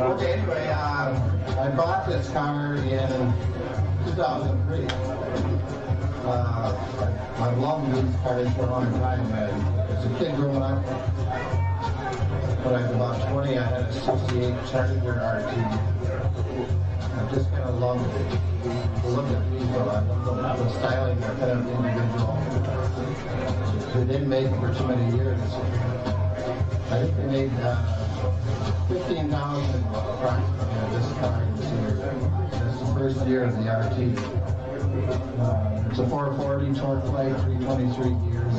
Okay, anyway, I bought this car in 2003. I've loved these cars for a long time. As a kid growing up, when I was about 20, I had a 68 Charger RT. I just kind of loved the look of the vehicle. I loved the styling, they're kind of individual. They didn't make it for too many years. I think they made 15,000 approximately this car this year. That's the first year of the RT. It's a 440 torque plate, 323 gears.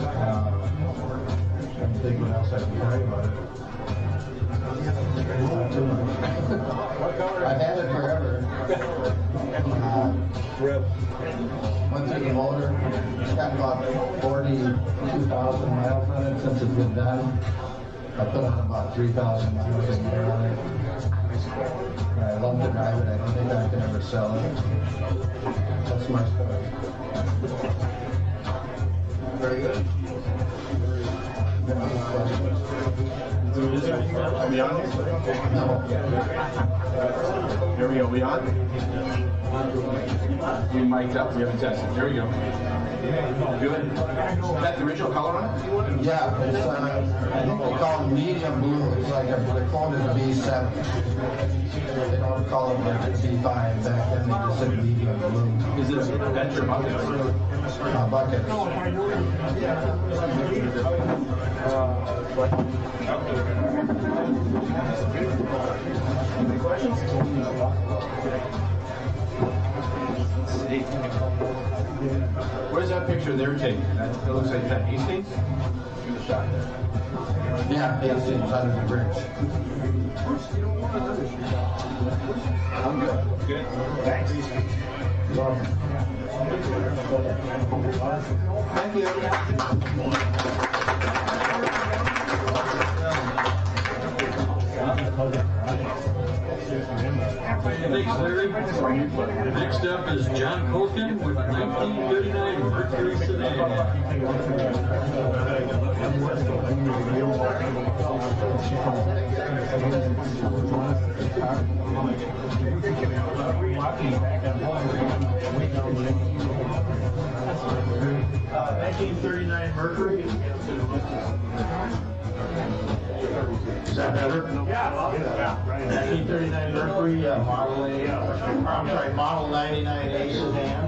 I think what else I can tell you about it. Not too much. I've had it forever. Went through the motor. It's got about 42,000 miles on it since it's been done. I put on about 3,000 miles a year on it. I love to drive it. I don't think I can ever sell it. That's my story. Very good. Any questions? Are we on here? No. Here we go. We on? You mic'd up. We haven't tested. Here we go. Good. Is that the original color on it? Yeah, it's, I think they call it medium blue. It's like they're calling it a B7. They don't call it like a B5 back then. They just said medium blue. Is this that's your bucket? Bucket. Any questions? Where's that picture they're taking? It looks like that Hastings? Give it a shot there. Yeah, Hastings under the bridge. I'm good. Good. Thanks. Thank you. Thanks, Larry. Next up is John Colkin with a 1939 Mercury sedan. Mercury. Is that better? Yeah. 1939 Mercury Model 99A sedan.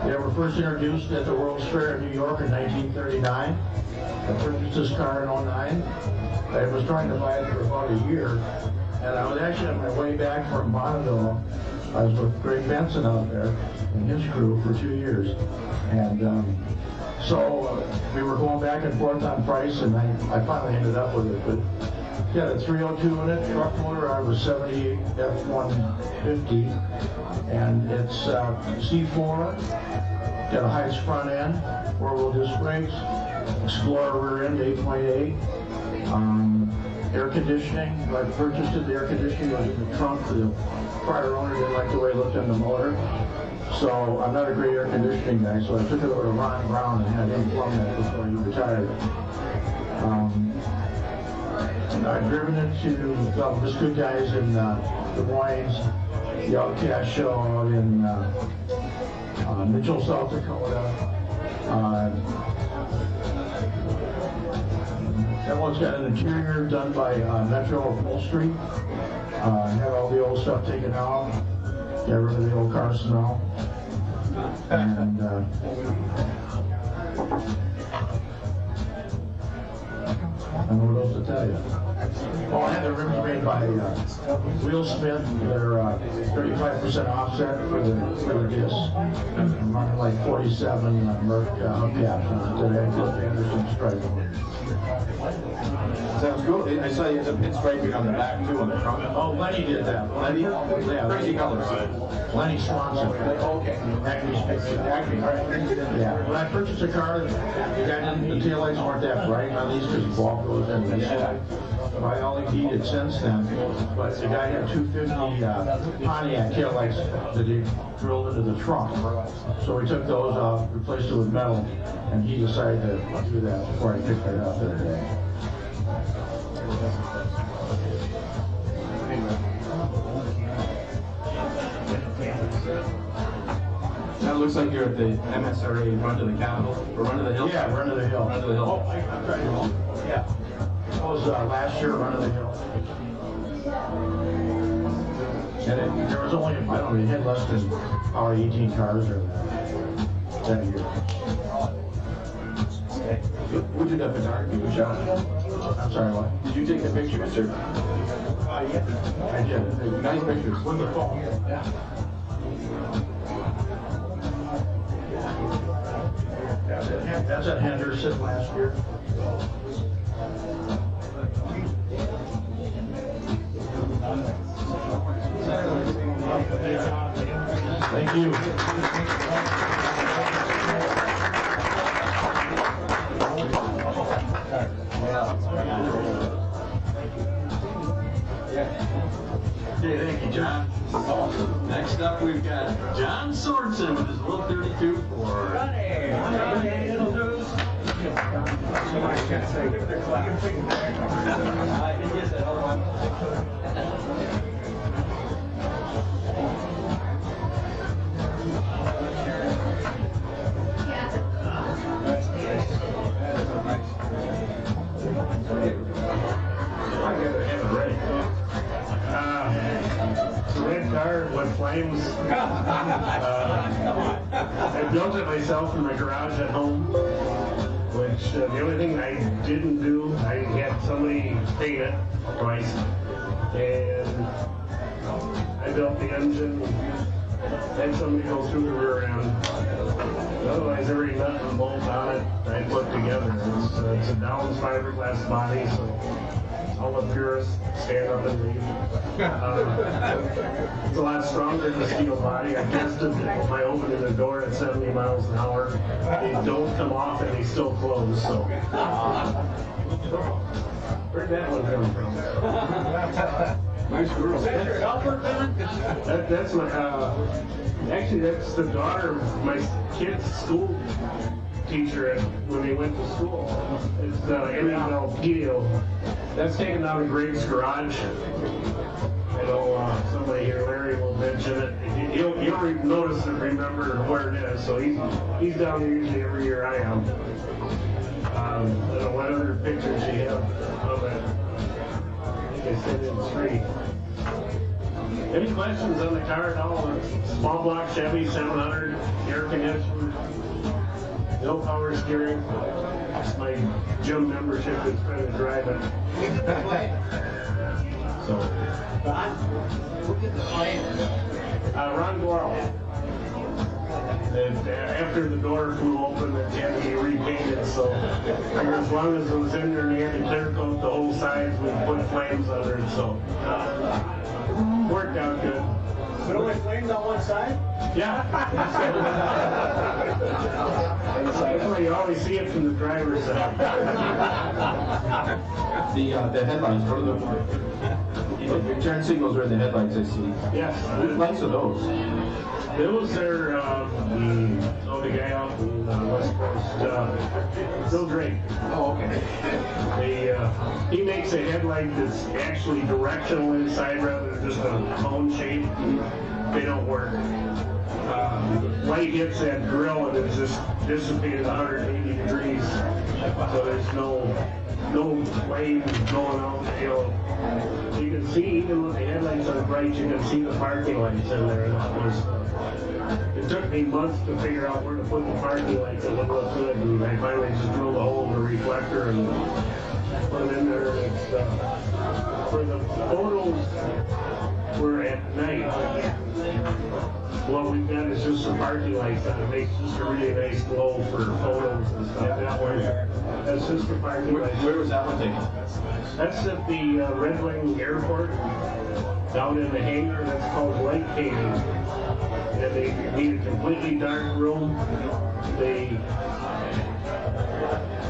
They were first introduced at the World's Fair in New York in 1939. I purchased this car in 09. I was trying to buy it for about a year, and I was actually on my way back from Bonneville. I was with Greg Benson out there and his crew for 2 years, and so we were going back and forth on price, and I finally ended up with it. But it's got a 302 in it, truck motor out of a 78 F-150, and it's C4, got a Heights front end, 4-wheel disc brakes, Explorer rear end 8.8, air conditioning. When I purchased it, the air conditioning was in the trunk. The prior owner didn't like the way it looked on the motor. So I'm not a great air conditioning guy, so I took it over to Ron Brown and had him plumb that before he retired. And I've driven it to just good guys in Des Moines, the Outcast show out in Mitchell, South Dakota. That one's got an interior done by Metro Upholstery. Had all the old stuff taken out. Got rid of the old car smell. And I don't know what else to tell you. Oh, I had the rims made by Will Smith. They're 35% offset for the disc. I'm running like 47 Merc hubcaps on it today. Anderson stripe. Sounds cool. I saw you had a pinstriping on the back too on the front. Oh, Lenny did that. Lenny? Yeah, Crazy colors. Lenny Swanson. Okay. Acme Speed. Acme, all right. Yeah. When I purchased a car, the taillights weren't that bright on these because bulb goes in this side. I only heated since then, but the guy had 250 Pontiac taillights that he drilled into the trunk. So we took those off, replaced it with metal, and he decided to do that before I picked it up the other day. That looks like you're at the MSRA Run to the Capitol, or Run to the Hill? Yeah, Run to the Hill. Run to the Hill. Oh, I'm trying to, yeah. That was last year, Run to the Hill. And there was only, I don't know, we had less than probably 18 cars there that year. Who did that photography? Who shot it? I'm sorry, what? Did you take the pictures, or? Yeah, I did. Nice pictures. Wonderful. Yeah. That's at Henderson last year. Thank you. Okay, thank you, John. Next up, we've got John Sorensen with his little 32 for. Red car with flames. I built it myself in my garage at home, which the only thing I didn't do, I had somebody paint it twice, and I built the engine, had somebody go through the rear end. Otherwise, every nut and bolt on it I put together. It's a Downs fiberglass body, so all the purists stand up and read. It's a lot stronger than the steel body. I tested my opening the door at 70 miles an hour. They don't come off and they still close, so. Where'd that one come from? Nice girl. That's my, actually that's the daughter of my kid's school teacher when they went to school. It's Annabelle Pio. That's taken out of Graves' garage. I know somebody here, Larry, will mention it. He'll notice and remember where it is. So he's down there usually every year I am. I don't know what other pictures you have of it. I think I said in 3. Any questions on the car at all? Small block Chevy 700, air conditioner, no power steering. It's my gym membership that's trying to drive it. So. Ron Gorel. After the door flew open, it had to be repainted, so as long as it was in there and they had to clear coat the whole sides, we put flames under it, so worked out good. But only flames on one side? Yeah. That's why you always see it from the driver's side. The headlights, what are the turn signals are in the headlights I see. Yes. Which lights are those? Those are the guy out in West Coast, Bill Drake. Oh, okay. He makes a headlight that's actually directional inside rather than just a cone shape. They don't work. Light hits that grill and it's just dissipated 180 degrees. So there's no flame going out. You can see, even when the headlights are bright, you can see the parking lights in there. And that was, it took me months to figure out where to put the parking lights that would look good. And I finally just drilled a hole in the reflector and put them in there. It's, for the photos, where at night, what we've got is just some parking lights and it makes just a really nice glow for photos and stuff that way. That's just the parking lights. Where was that one taken? That's at the Red Wing Airport, down in the hangar. That's called light painting. And they need a completely dark room.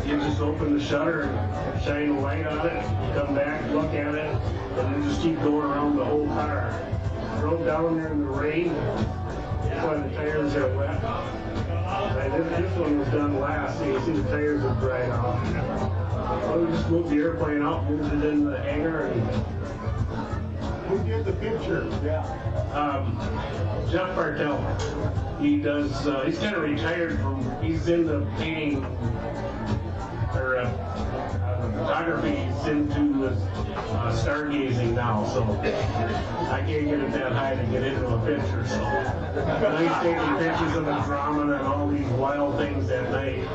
You just open the shutter and shine a light on it, come back, look at it, and then just keep going around the whole car. Drove down there in the rain, that's why the tires are wet. And this one was done last, so you can see the tires have dried off. So we just moved the airplane out, moved it in the hangar, and Who did the picture? Jeff Bartell. He does, he's kind of retired from, he's into painting, or photography. He's into stargazing now, so I can't get it that high to get into a picture, so. And he's taking pictures of Andromeda and all these wild things at night.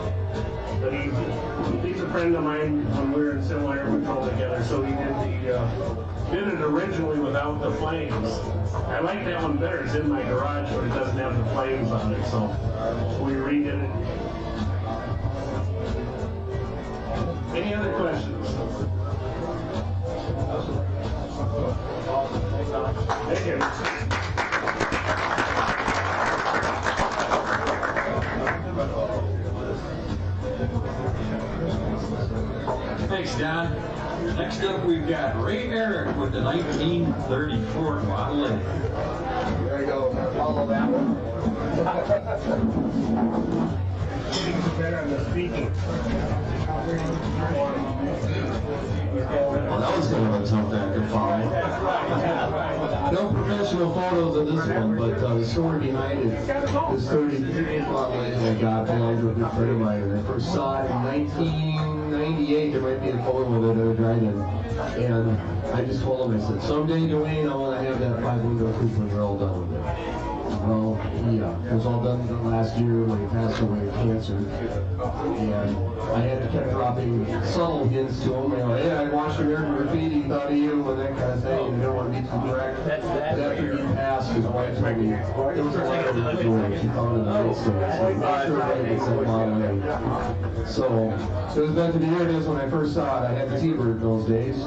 But he's a friend of mine when we were in Civil Air Patrol together, so he did it originally without the flames. I like that one better. It's in my garage, but it doesn't have the flames on it, so we redid it. Any other questions? Thank you. Thanks, Don. Next up, we've got Ray Eric with the 1934 Model A. There you go. Follow that one. Getting better on the speaking. Well, that was kind of a tough act to follow. No professional photos of this one, but the story behind it is 30 Model A that I got belonged to a good friend of mine. And I first saw it in 1998. There might be a photo of it at a drive-in. And I just told him, I said, someday, Dwayne, I want to have that 5-window coupe when you're all done with it. Well, yeah, it was all done last year when he passed away of cancer. And I had to keep dropping subtle hints to him, you know, hey, I watched your graffiti, thought of you, and that kind of thing, and I don't want to be too direct. But after he passed, his wife told me, there was a letter of joy. She found it in the nightstand. So I'm not sure if it's that Model A. So it was meant to be. Here it is when I first saw it. I had the T-Bird those days.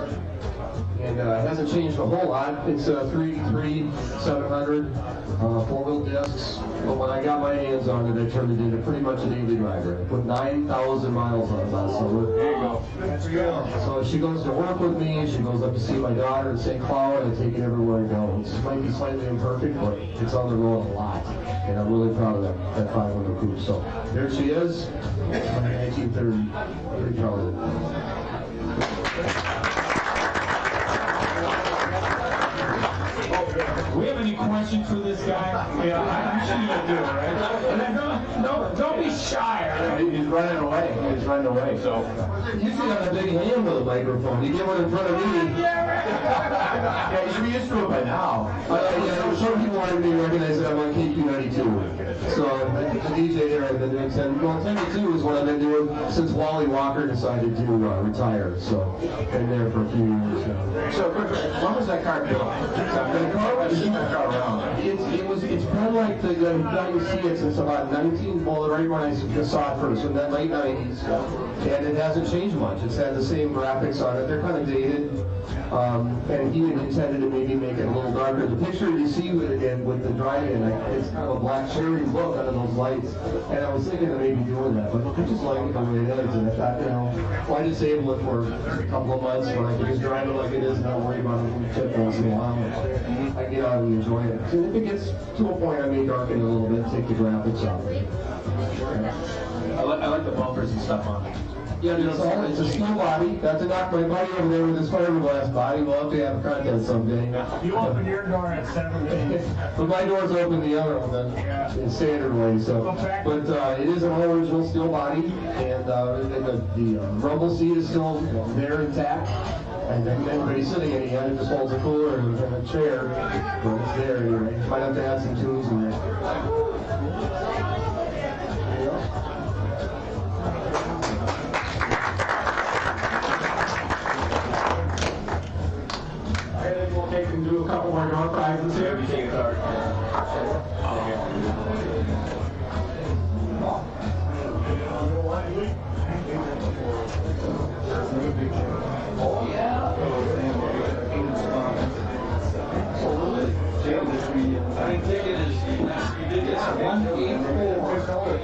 And it hasn't changed a whole lot. It's a 383 700, 4-wheel discs. But when I got my hands on it, I turned it into pretty much a daily driver. I put 9,000 miles on it last summer. There you go. So she goes to work with me. She goes up to see my daughter in St. Cloud. I take it everywhere I go. It might be slightly imperfect, but it's on the road a lot. And I'm really proud of that 5-window coupe. So there she is. 1930. Pretty proud of it. Do we have any questions for this guy? Yeah, I'm sure you do, right? Don't be shy. He's running away. He's running away. So you should have a big hand with a microphone. You get one in front of me. Yeah, you should be used to it by now. Some people aren't even recognize that I'm on KQ92. So the DJ there I've been doing 10 is what I've been doing since Wally Walker decided to retire. So been there for a few years now. So, when was that car built? The car was That car around. it's been like the now you see it since about 19. Well, right when I saw it first, in that late 90s, and it hasn't changed much. It's had the same graphics on it. They're kind of dated, and he had intended to maybe make it a little darker. The picture you see with it with the drive-in, it's kind of a black cherry look under those lights. And I was thinking of maybe doing that, but I just like it the way it is. And I thought, why disable it for a couple of months when I can just drive it like it is and not worry about it tip once in a while. I get out and enjoy it. So if it gets to a point, I may darken it a little bit, take the graphics off. I like the bumpers and stuff on it. Yeah, it's a steel body. That's enough. My buddy over there with his fiberglass body. We'll have to have a contest someday. You open your door at 7. But my door's open the other one then, in standard way. So, but it is an all original steel body, and the rumble seat is still there intact. And then everybody's sitting in the end, it just holds a cooler and a chair, but it's there anyway. Might have to add some tunes in there. I think we'll take and do a couple more door prizes. I think it is, you did this 184.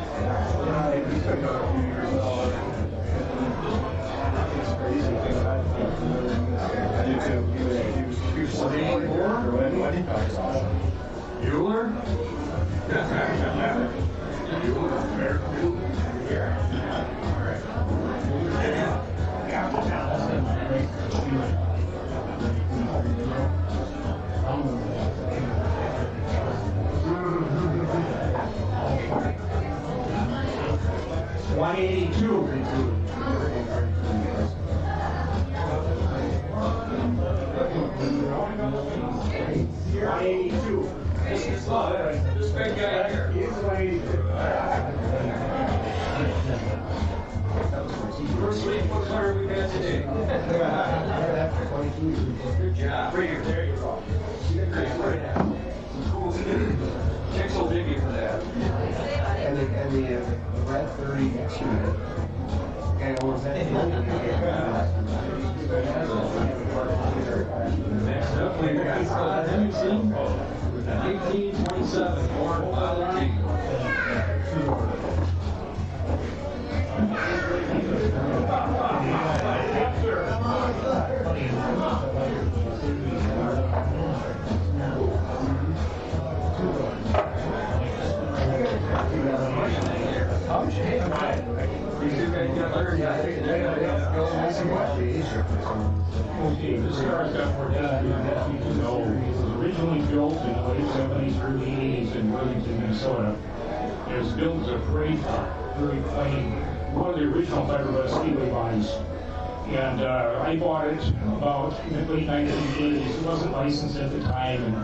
Bueller? This big guy here. First week, what car we got today? Good job. There you go. Cool. Check so biggie for that. And the red 30 next to it. And was that Next up, we got Bloomington, 1827, Ford Model T. Okay, this car's got more history than that you can know. It was originally built in the late 70s, early 80s in Bloomington, Minnesota. It was built as a parade car, very plain, one of the original fiberglass Speedway bodies. And I bought it about in the late 1930s. It wasn't licensed at the time, and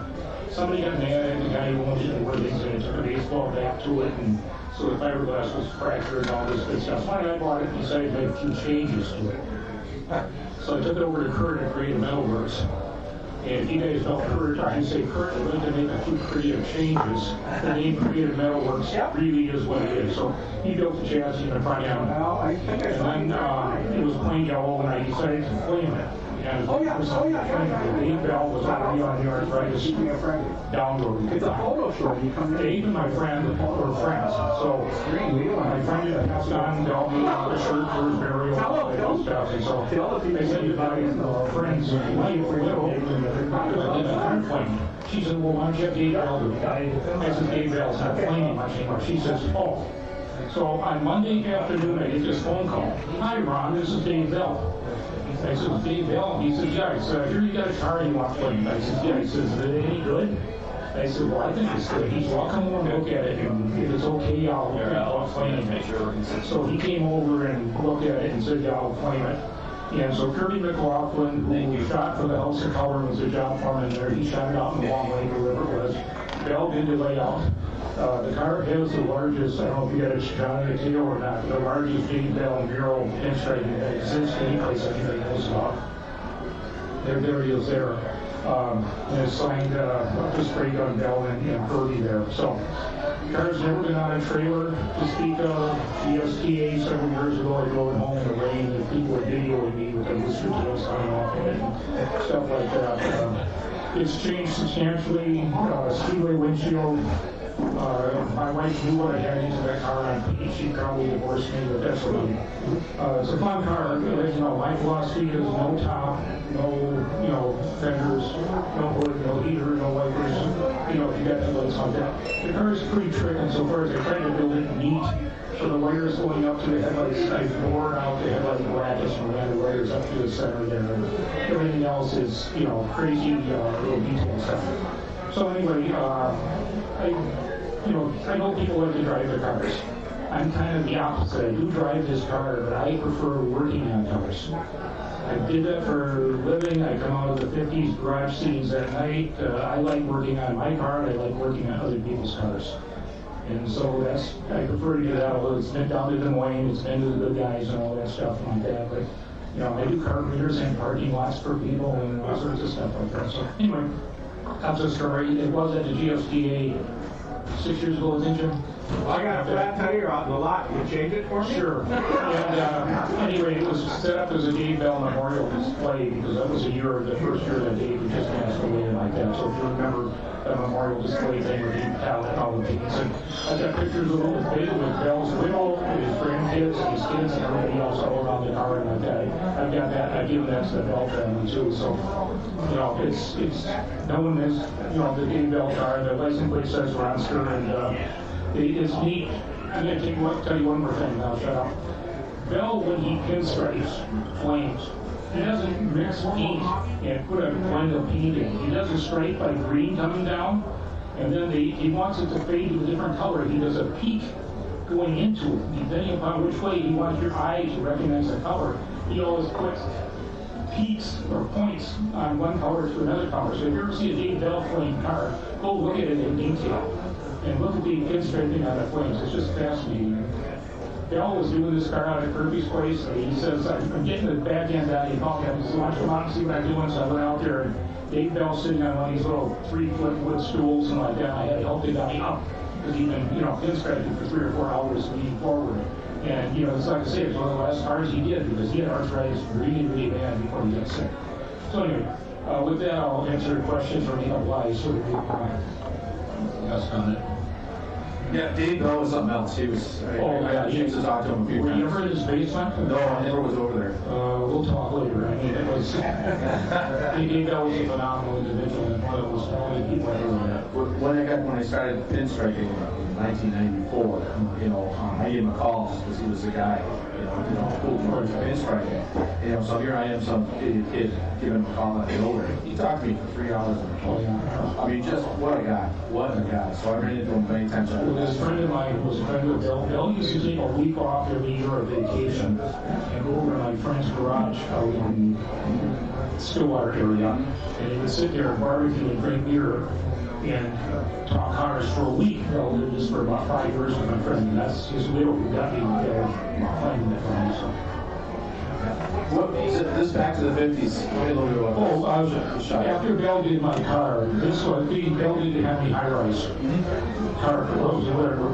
somebody got mad at the guy who owned it and things, and took a baseball bat to it, and so the fiberglass was fractured and all this good stuff. Finally, I bought it and decided to make a few changes to it. So I took it over to Kurt at Creative Metalworks. And if you guys know Kurt, I say Kurt would like to make a few creative changes. The name Creative Metalworks really is what it is. So he built the chassis and the front end. And then it was plain yellow, and I decided to flame it. And the eight valve was already on the arthritis downward. It's a photo show. Dave and my friend were friends. So my friend had passed on got me a shirt for his burial and stuff. And so I said to my friend's wife, she said, well, why don't you have Dave Bell do it? I said, Dave Bell's not flaming much anymore. She says, oh. So on Monday afternoon, I get this phone call. Hi, Ron, this is Dave Bell. I said, Dave Bell? He said, yeah. I said, I hear you got a car you want flamed. I said, yeah. He says, is it any good? I said, well, I think it's good. He said, well, I'll come over and look at it, and if it's okay, I'll flame it. So he came over and looked at it and said, yeah, I'll flame it. And so Kirby McLaughlin, who shot for the House of Color, was a job foreman there. He shot it out in Long Lake, or wherever it was. Bell did the layout. The car has the largest, I don't know if you got a shot at it or not, the largest Dave Bell mural pinstriping that exists any place anybody knows about. There he is there. And it's signed the spray gun Bell and Kirby there. So, the car's never been on a trailer to speak of. The STA several years ago, I drove it home in the rain, and people were videoing me with the Mr. Tails sign off of it and stuff like that. It's changed substantially. Speedway windshield. My wife knew what I had into that car on. She probably divorced me, but that's what it's a fun car. My philosophy is no top, no fenders, no hood, no heater, no wipers. If you got to look like that. The car is pretty trick insofar as I tried to build it neat. So the wires going up to the headlights, I bored out the headlight brackets and ran the wires up to the center there. Everything else is, crazy little detail stuff. So anyway, I know people like to drive their cars. I'm kind of the opposite. I do drive this car, but I prefer working on cars. I did that for a living. I come out of the 50s garage scenes at night. I like working on my car. I like working on other people's cars. And so I prefer to do that, although it's been down to Des Moines, it's been to the good guys and all that stuff like that. But, I do carburetors and parking lots for people and all sorts of stuff like that. So anyway, That's a story. It was at the GSDA 6 years ago, didn't you? I got a flat tire on the lot. Can you change it for me? Sure. And anyway, it was set up as a Dave Bell Memorial display because that was the first year that Dave had just passed away and like that. So if you remember that memorial display thing where he talent all the things. And I got pictures of him with Bell's widow, his grandkids, his kids, and everybody else all around the car and like that. I've got that. I give that to the Bell family too. So, you know, it's known as, you know, the Dave Bell car. The license plate says Ronster, and it's neat. I'm going to tell you one more thing, now shut up. Bell, when he pinstripes flames, he doesn't mix paint and put a blend of paint in. He does a stripe like green coming down, and then he wants it to fade to a different color. He does a peak going into it. Depending upon which way he wants your eye to recognize the color, he always puts peaks or points on one color to another color. So if you ever see a Dave Bell flame car, go look at it in detail. And look at the pinstriping on the flames. It's just fascinating. Bell was doing this car out at Kirby's place. And he says, I'm getting the back end out. He called me up and said, why don't you come out and see what I'm doing? So I went out there, and Dave Bell sitting on one of these little 3-foot wood stools and like that. And I had to help the guy up because he'd been, you know, pinstriping for 3 or 4 hours leaning forward. And, you know, it's like I say, it's one of the last cars he did because he had arthritis really, really bad before he got sick. So anyway, with that, I'll answer questions or make up lies. So Yes, on it. Yeah, Dave Bell was something else. He was, I used to talk to him a few Were you times. ever in his basement? No, I never was over there. We'll talk later. I mean, it was, Dave Bell was a phenomenal individual and one of the most talented people I ever met. When I started pinstriking in 1994, you know, I gave him a call because he was the guy, you know, cool for pinstriking. You know, so here I am, some idiot kid, giving him a call at the over. He talked to me for 3 hours. I mean, just what a guy. So I ran into him many times. Well, this friend of mine was a friend of Bill. Bill used to take a week off every year of vacation and go over to my friend's garage out in Stillwater area. And he would sit there and barbecue and drink beer and talk cars for a week. Bill did this for about 5 years with my friend. And that's his widow who got me playing that for me. So. This back to the 50s. Tell me a little bit about this. After Bell did my car, this was Bell did Hemi High Rise. Car, whatever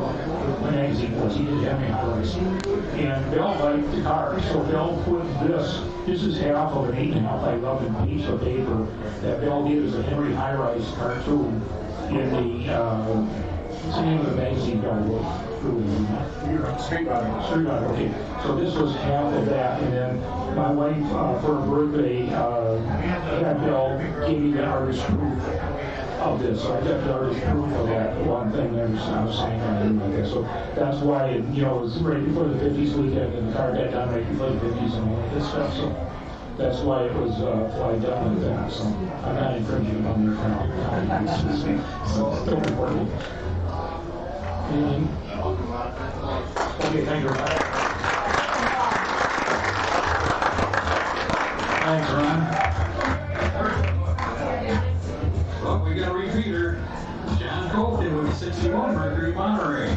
magazine was, he did Hemi High Rise. And Bell liked the car, so Bell put this is half of an 8.5 by 11 piece of paper that Bell did as a Henry High Rise cartoon in the, what's the name of the magazine Bell wrote? Street Rodder. Okay. So this was half of that, and then my wife, for her birthday, had Bill give me the artist proof of this. So I got the artist proof of that one thing I was saying and like that. So that's why, you know, it was right before the 50s weekend, and the car got done right before the 50s and all that stuff. So that's why it was done like that. So I'm not infringing on your kind. So it's still important. Okay, thank you. Thanks, Ron. Well, we got a repeater. John Colton with 61 Mercury Monterey.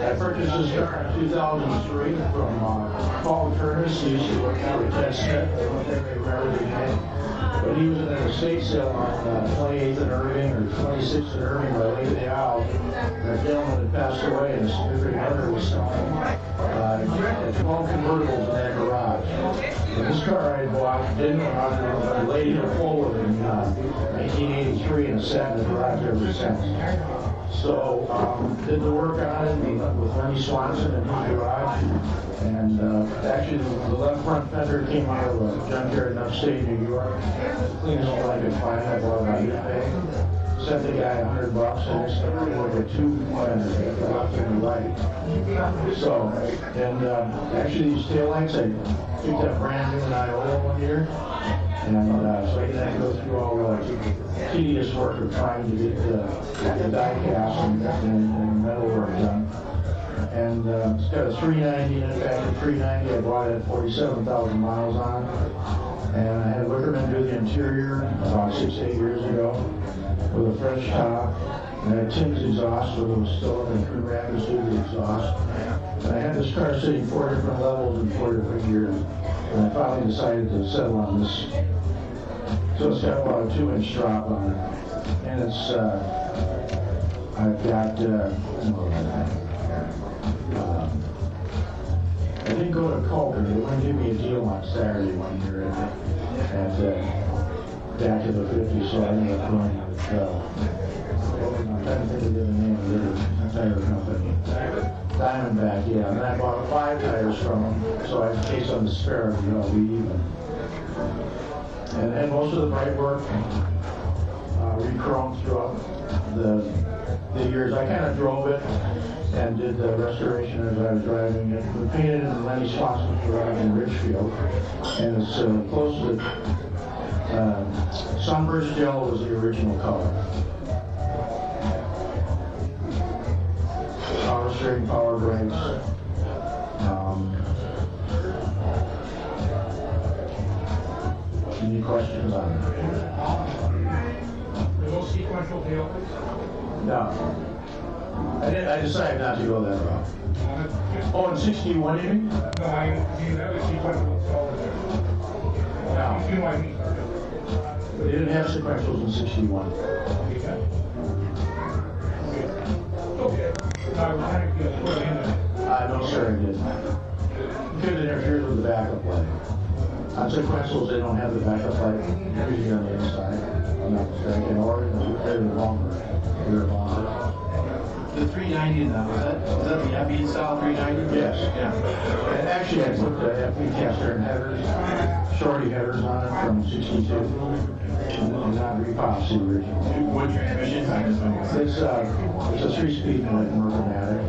I purchased this car in 2003 from Paul Curtis. He used to work out at Ted Smith. I don't think they rarely did. But he was in an estate sale on 28th and Irving or 26th and Irving by Lake of the Isle. That gentleman had passed away and his significant other was selling 12 convertibles in that garage. But this car I had bought didn't run out. I laid it forward in 1983 and it's sat in the garage ever since. So, did the work on it with Lenny Swanson in his garage. And actually, the left front fender came out of a junkyard in upstate New York. Cleanest one I could find. I bought it on eBay. Sent the guy $100 and it's like a tube fender, the left and the right. So, and actually these taillights I picked up brand new in Iowa one year. And so I didn't have to go through all the tedious work of trying to get the die cast and metal work done. And it's got a 390 in it, factory 390. I bought it at 47,000 miles on it. And I had Wickerman do the interior about 6 to 8 years ago with a fresh top. And I had Tim's exhaust, so it was still in Coon Rapids to the exhaust. And I had this car sitting 4 different levels in 4 different years. And I finally decided to settle on this. So it's got about a 2-inch drop on it. And it's, I've got, I didn't go to Culver. They wouldn't give me a deal on Saturday one year at back to the 50s, so I ended up going with, I'm trying to think of the name of the tire company. Diamondback, yeah. And I bought 5 tires from them, so in case I'm the spare, I'll be even. And most of the bright work re-chromed throughout the years. I kind of drove it and did the restoration as I was driving it. We painted it in Lenny Swanson's garage in Richfield, and it's close to Sunburst Gel was the original color. Power steering, power brakes. Any questions on it? Those sequential tailpipes? No. I decided not to go that route. Oh, in 61, you mean? No, I mean, that was sequential installed there. No. You know what I mean? They didn't have sequentials in 61. Okay. I was trying to put it in there. No, sir, I didn't. Could have interfered with the backup light. On sequentials, they don't have the backup light usually on the inside. I'm not mistaken, or they're longer. They're longer. The 390 now, was that the FE style 390? Yes. Yeah. And actually, I put the FE cast iron headers, shorty headers on it from 62. And not repops the original. What transmission type is it? It's a 3-speed Mercomatic.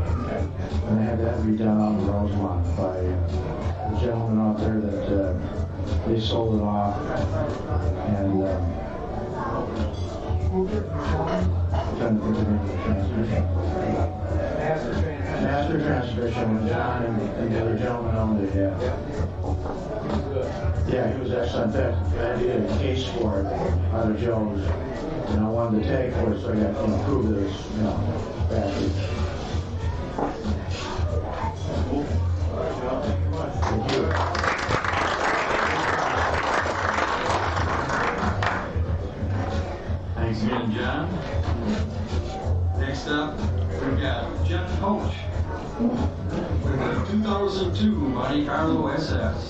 And I had that redone on the Rosemont by the gentleman out there that they sold it off. And I'm trying to think of the name of the transmission. Master transmission when John and the other gentleman owned it, yeah. Yeah, he was excellent. In fact, I did a case for it out of Joe's, and I wanted to tag for it, so I got to prove that it's, factory. Thank you. Thanks again, John. Next up, we've got Jeff Coach with a 2002 Monte Carlo SS.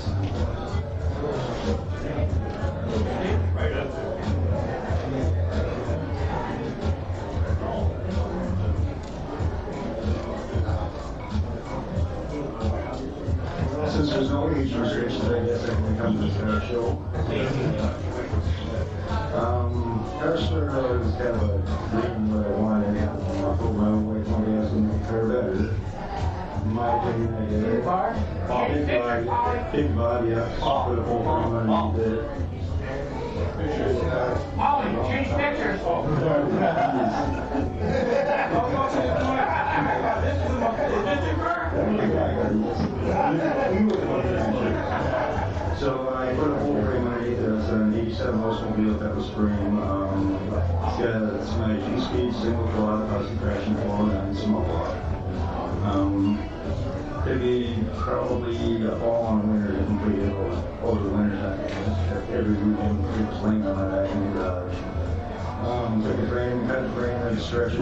Since there's no age restrictions, I guess I can come to this car show. Car starter was kind of a dream that I wanted. I put my own weight on gas and make the car better. In my opinion, I did it. Big body, yeah. Put a whole frame underneath it. Ollie, change pictures. So I put a whole frame underneath it. It's an 87 Oldsmobile Pepper Spring. It's got my G-Speed single quad, custom traction floor, and small block. Could be probably a fall and winter to complete it over the winter time. Every weekend it was laying on my back in the garage. Took the frame, cut the frame, and stretched it,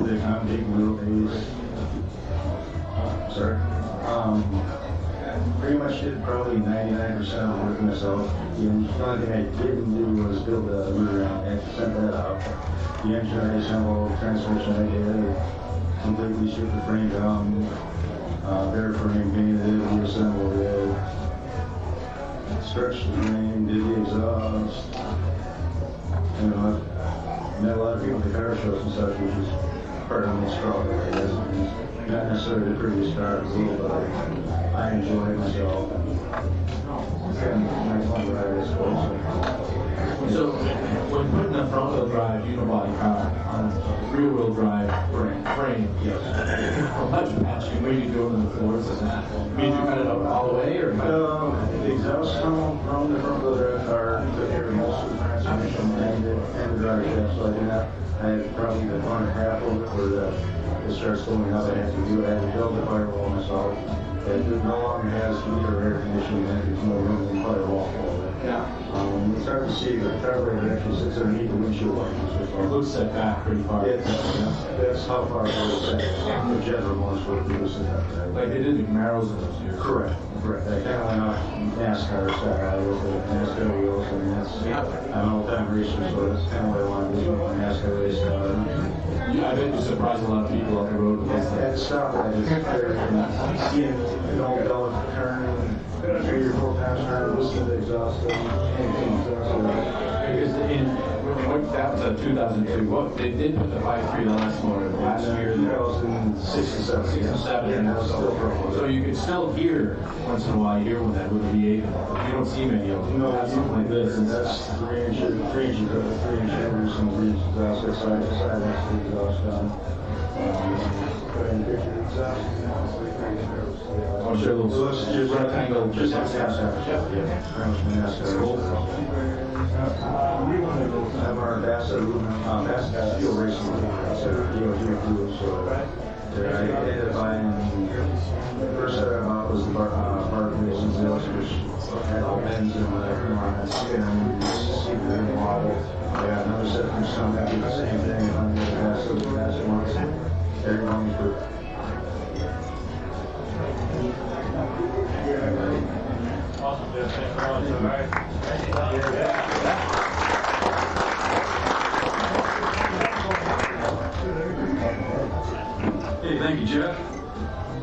big wheelbase. Pretty much did probably 99% of the work myself. The only thing I didn't do was build the rear end. I sent that out. The engine I assembled, transmission I did, completely stripped the frame down, bare frame painted it, reassembled it, stretched the frame, did the exhaust. I've met a lot of people at the car shows and such, which is part of the struggle, I guess. Not necessarily the prettiest car in the world, but I enjoy it myself. It's kind of nice fun ride, I suppose. So, when putting a front-wheel drive unibody car on a rear-wheel drive frame. Yes. How much patching were you doing in the floors? Did you cut it out all the way, or? The exhaust tunnel from the front wheel drive car took care of most of the transmission and the drive shaft, so I had probably the one half of it where it starts going up. I had to build the firewall myself. It no longer has heat or air conditioning, there's no room in the firewall for it. Yeah. You start to see the carburetor actually sits underneath the windshield wipers. It looks set back pretty far. That's how far it goes back. The general ones would be set back. Like they did the Camaros in those years. Correct. They kind of went off NASCAR style with NASCAR wheels, and that's, I'm an old-time racer, so that's kind of what I want to do with NASCAR race car. Yeah, I bet you surprised a lot of people on the road with this. That stuff, I just sit there and see it, an old belt turn, 3 or 4 times turn, listen to the exhaust, Because that was a 2002. What they did put the 5.3 last motor last year. 2006 and 7. 6 and 7. Yeah, that was still pro. So you can still hear once in a while. You hear when that with a V8. You don't see many of them. No, That's something like this. And that's 3-inch overs and 3-inch exhaust, side to side, that's the exhaust down. And picture the exhaust. I'll show those. So it's just rectangle. Just like NASCAR. I'm our ambassador, field racing, so I ended up buying, the first set I bought was the Barton Racing Zilch, which had all ends and whatever on that skin, and you just see the ring model. I got another set from Summit, did the same thing, if I'm going to pass those past months, everyone's for. Awesome, Jeff. Thanks for watching. All right. Hey, thank you, Jeff.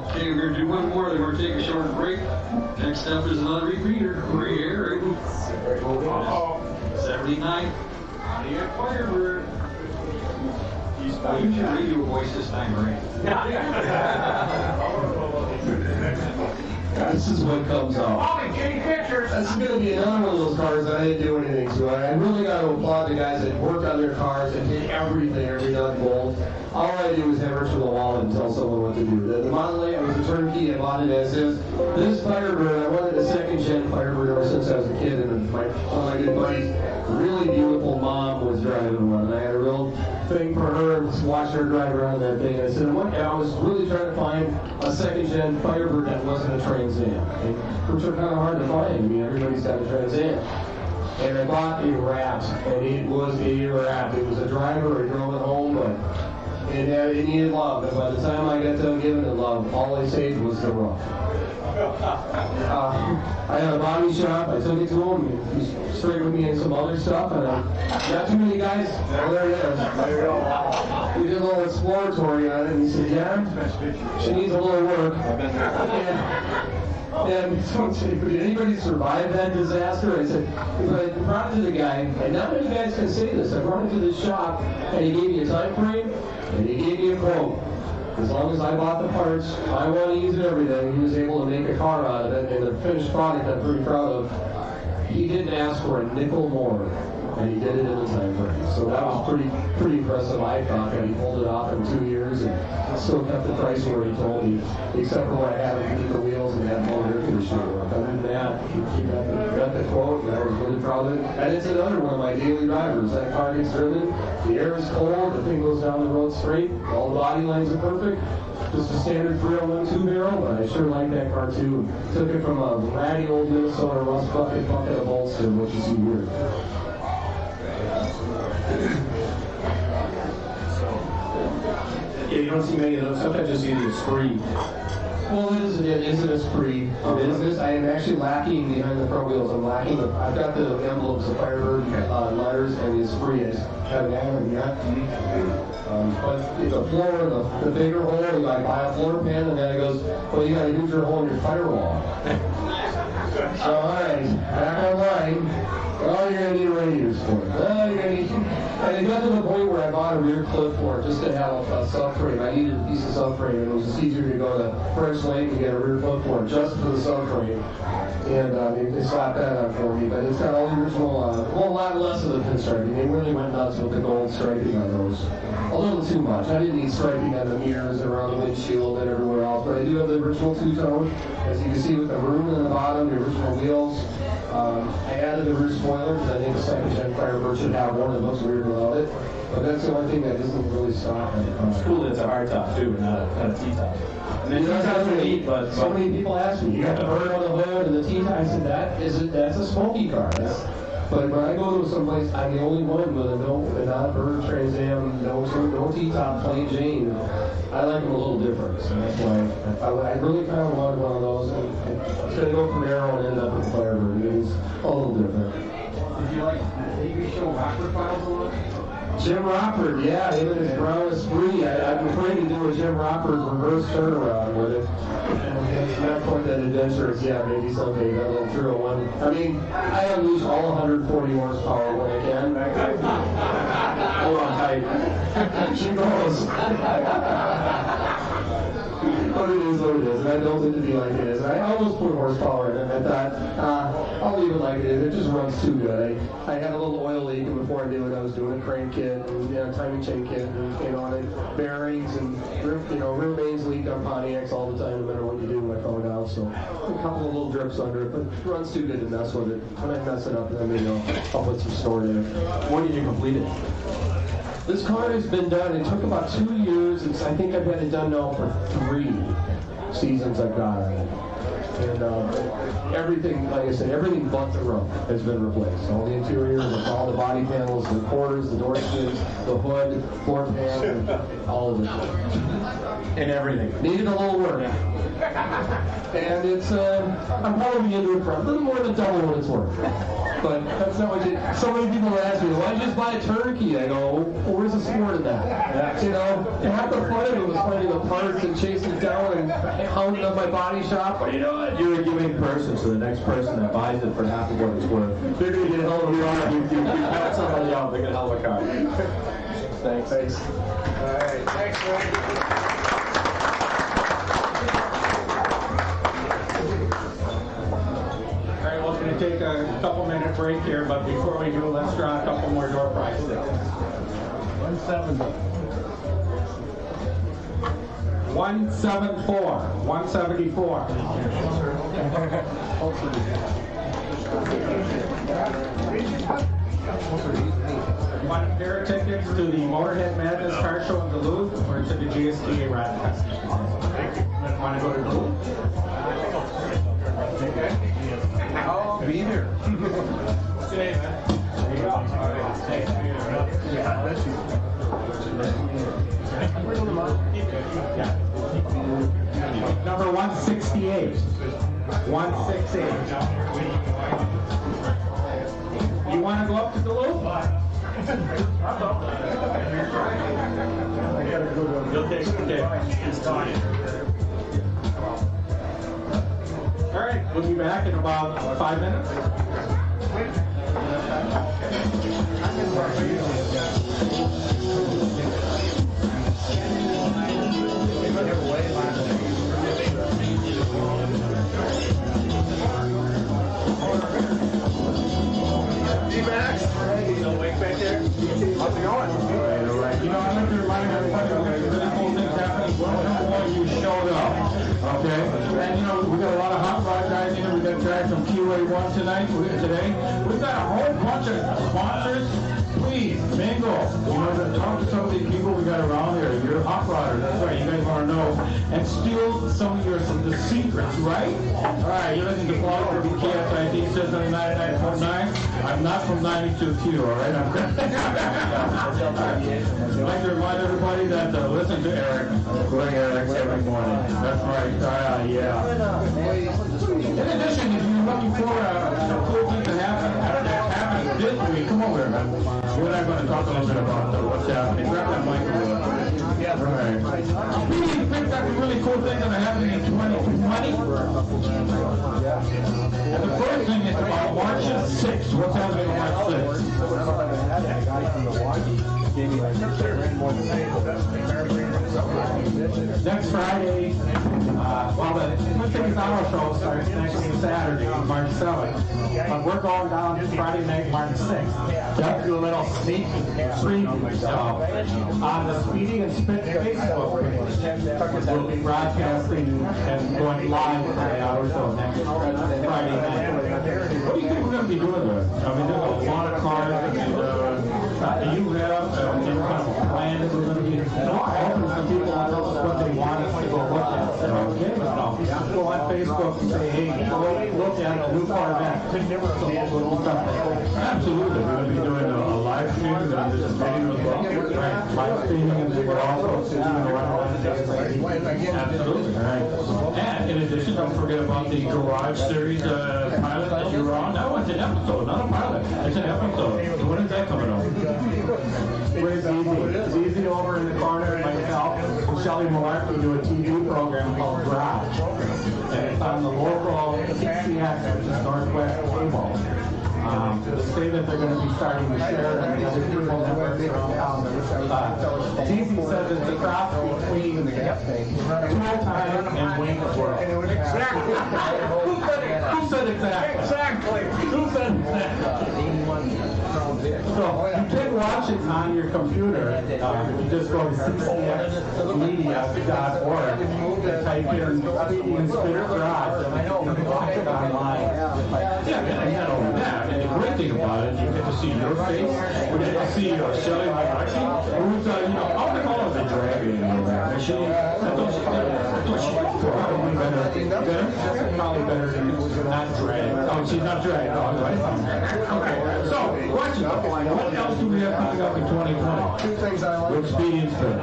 Okay, we're going to do one more, then we're going to take a short break. Next up is another repeater. Ray Eric. 79. How do you acquire bird? Use your radio voice this time, Ray. This is what comes out. This is going to be another one of those cars that I didn't do anything to. I really got to applaud the guys that worked on their cars and did everything, every nut and bolt. All I did was hammer to the wall and tell someone what to do. The Model 8 was a turnkey. I bought it as is. This Firebird, I wanted a second-gen Firebird ever since I was a kid, and one of my good buddies, really beautiful mom, was driving one. And I had a real thing for her and just watched her drive around that thing. And I said, and I was really trying to find a second-gen Firebird that wasn't a Trans Am. And which are kind of hard to find. I mean, everybody's got a Trans Am. And I bought a Rat, and it was a Rat. It was a driver. I drove it home, but it needed love. And by the time I got done giving it love, all I saved was the rough. I had a body shop. I took it to him. He sprayed with me and some other stuff, and not too many guys. Oh, there it is. There you go. We did a little exploratory on it, and he said, "Yeah, she needs a little work." And so, did anybody survive that disaster? I said, I brought it to the guy, and not many guys can say this. I brought it to the shop, and he gave me a time frame, and he gave me a quote. As long as I bought the parts, I want to use it everything, he was able to make a car out of it, and the finished product I'm pretty proud of. He didn't ask for a nickel more, and he did it in the time frame. So that was pretty impressive, I thought, that he pulled it off in 2 years and still kept the price where he told me, except for what I had to keep the wheels and that motor air conditioner work. Other than that, he got the quote, and I was really proud of it. And it's another one of my daily drivers. That car gets driven, the air is cold, the thing goes down the road straight, all the body lines are perfect. Just a standard 301 two-barrel, but I sure like that car too. Took it from a ratty old Minnesota rust bucket of bolts to what you see here. Yeah, you don't see many of those. Sometimes you see the Spree. Well, it isn't a Spree. I am actually lacking behind the front wheels. I've got the emblems, the Firebird letters, and the Spree. I just haven't had them yet. But the floor, the bigger hole, I buy a floor pan, and then it goes, well, you got to use your hole in your firewall. So, all right, back online. Oh, you're going to need radiators for it. Oh, you're going to need... And it got to the point where I bought a rear clip for it just to have a subframe. I needed a piece of subframe, and it was just easier to go to French Lake and get a rear clip for it just for the subframe. And they slapped that on for me, but it's got all the original, well, a lot less of the pinstriping. They really went nuts with the gold striping on those. A little too much. I didn't need striping on the mirrors around the windshield and everywhere else, but I do have the original two-tone. As you can see with the maroon in the bottom, the original wheels. I added the rear spoiler because I think the second-gen Firebird should have one. It looks weird without it. But that's the only thing that isn't really stock on the car. It's cool that it's a hard top too, and not a T-top. And then T-tops are neat, but so many people ask me, you got the bird on the hood and the T-top. I said, that's a smoky car. But when I go to someplace, I'm the only one with not a bird Trans Am, no T-top, plain Jane. I like them a little different, so that's why I really kind of wanted one of those. And it's going to go from Arrow and end up with Firebird. It's a little different. Did you like the TV show Rockford Files a lot? Jim Rockford, yeah, him and his brown spree. I'm afraid to do a Jim Rockford reverse turnaround with it. And it's not quite that adventurous yet. Maybe someday that little 301. I mean, I unleash all 140 horsepower when I can. Hold on tight. She goes. But it is what it is, and I built it to be like it is. I almost put horsepower in it, and I thought, I'll leave it like it is. It just runs too good. I had a little oil leak, and before I knew it, I was doing a crank kit, and timing chain kit, and bearings, and rear mains leak on Pontiacs all the time, no matter what you do. I found out, so a couple of little drips under it, but it runs too good to mess with it. When I mess it up, then I'll put some store in it. when did you complete it? This car has been done, it took about 2 years, and I think I've had it done now for 3 seasons I've got on it. And everything, like I said, everything but the roof has been replaced. All the interiors, all the body panels, the quarters, the door skids, the hood, floor pan, all of it. And everything. Needed a little work. And it's, I'm probably into it for a little more than double what it's worth. But that's not what so many people ask me, why did you just buy a turnkey? I go, well, where's the sport in that? Half the fun of it was finding the parts and chasing it down and hounding up my body shop. What are you doing? You're a giving person, so the next person that buys it for half of what it's worth, they're going to get a hell of a car. You got somebody else, they get a hell of a car. Thanks. All right, thanks, Rick. We're going to take a couple-minute break here, but before we do, let's draw a couple more door prizes. 174. 174. Want a pair of tickets to the Motorhead Madness Car Show in Duluth or to the GSTA Rad Fest? Want to go to Duluth? Okay. I'll be there. There you go. Number 168. 168. You want to go up to Duluth? All right, we'll be back in about 5 minutes. Max, still awake back there? How's it going? All right. You know, I'd like to remind everybody that there's really cool things happening before you showed up. Okay? And you know, we got a lot of hot rod guys here. We got guys from QA1 today. We've got a whole bunch of sponsors. Please, mingle. You know, talk to some of these people we got around here. You're hot rodders. That's right. You guys want to know. And steal some of the secrets, right? All right. You're listening to Blog for KFID, says on 99.9. I'm not from 92Q, all right? I'd like to remind everybody that listen to Eric. Bring Eric every morning. That's right. Yeah. In addition, if you're looking for some cool things that happen this week, come over here, man. You and I are going to talk a little bit about what's happening. Grab that mic a little bit. Yeah, right. We picked up really cool things that are happening in 2020. And the first thing is about March 6th. What's happening on March 6th? Next Friday, the Things Auto Show starts next Saturday, March 7th. But we're going down Friday night, March 6th. Yep. Do a little sneak preview. So, on the Speedy and Spit Facebook page, we'll be broadcasting and going live for an hour or so next Friday night. What do you think we're going to be doing there? I mean, there's a lot of cars. Do you have any kind of plan that we're going to be helping some people to tell us what they want us to go look at? Go on Facebook and say, hey, go look at a new Corvette. Absolutely. We're going to be doing a live stream and there's a video as well. Right. Live streaming and we're also doing a run. Absolutely. Right. And in addition, don't forget about the Garage Series pilot that you were on. That was an episode, not a pilot. It's an episode. So when is that coming on? It's easy over in the corner. Myself and Shelly Moore, we do a TV program called Garage. And it's on the local TGI, which is Northwest Cable. To say that they're going to be starting to share and other people networks around town. TZ says it's a cross between Tool Time and Wayne's World. Exactly. Who said exactly? Exactly. Who said exactly? So you can watch it on your computer. You just go to ccxmedia.org and type in Speedy and Spit Garage and you can watch it online. Yeah, and not only that. And the great thing about it, you get to see your face. We get to see Shelly who's, I'm going to call her the dragon. Probably better than not drag. Oh, she's not drag. Oh, right. Okay. So, question. What else do we have coming up in 2020? Two things I like. With Speedy and Spit.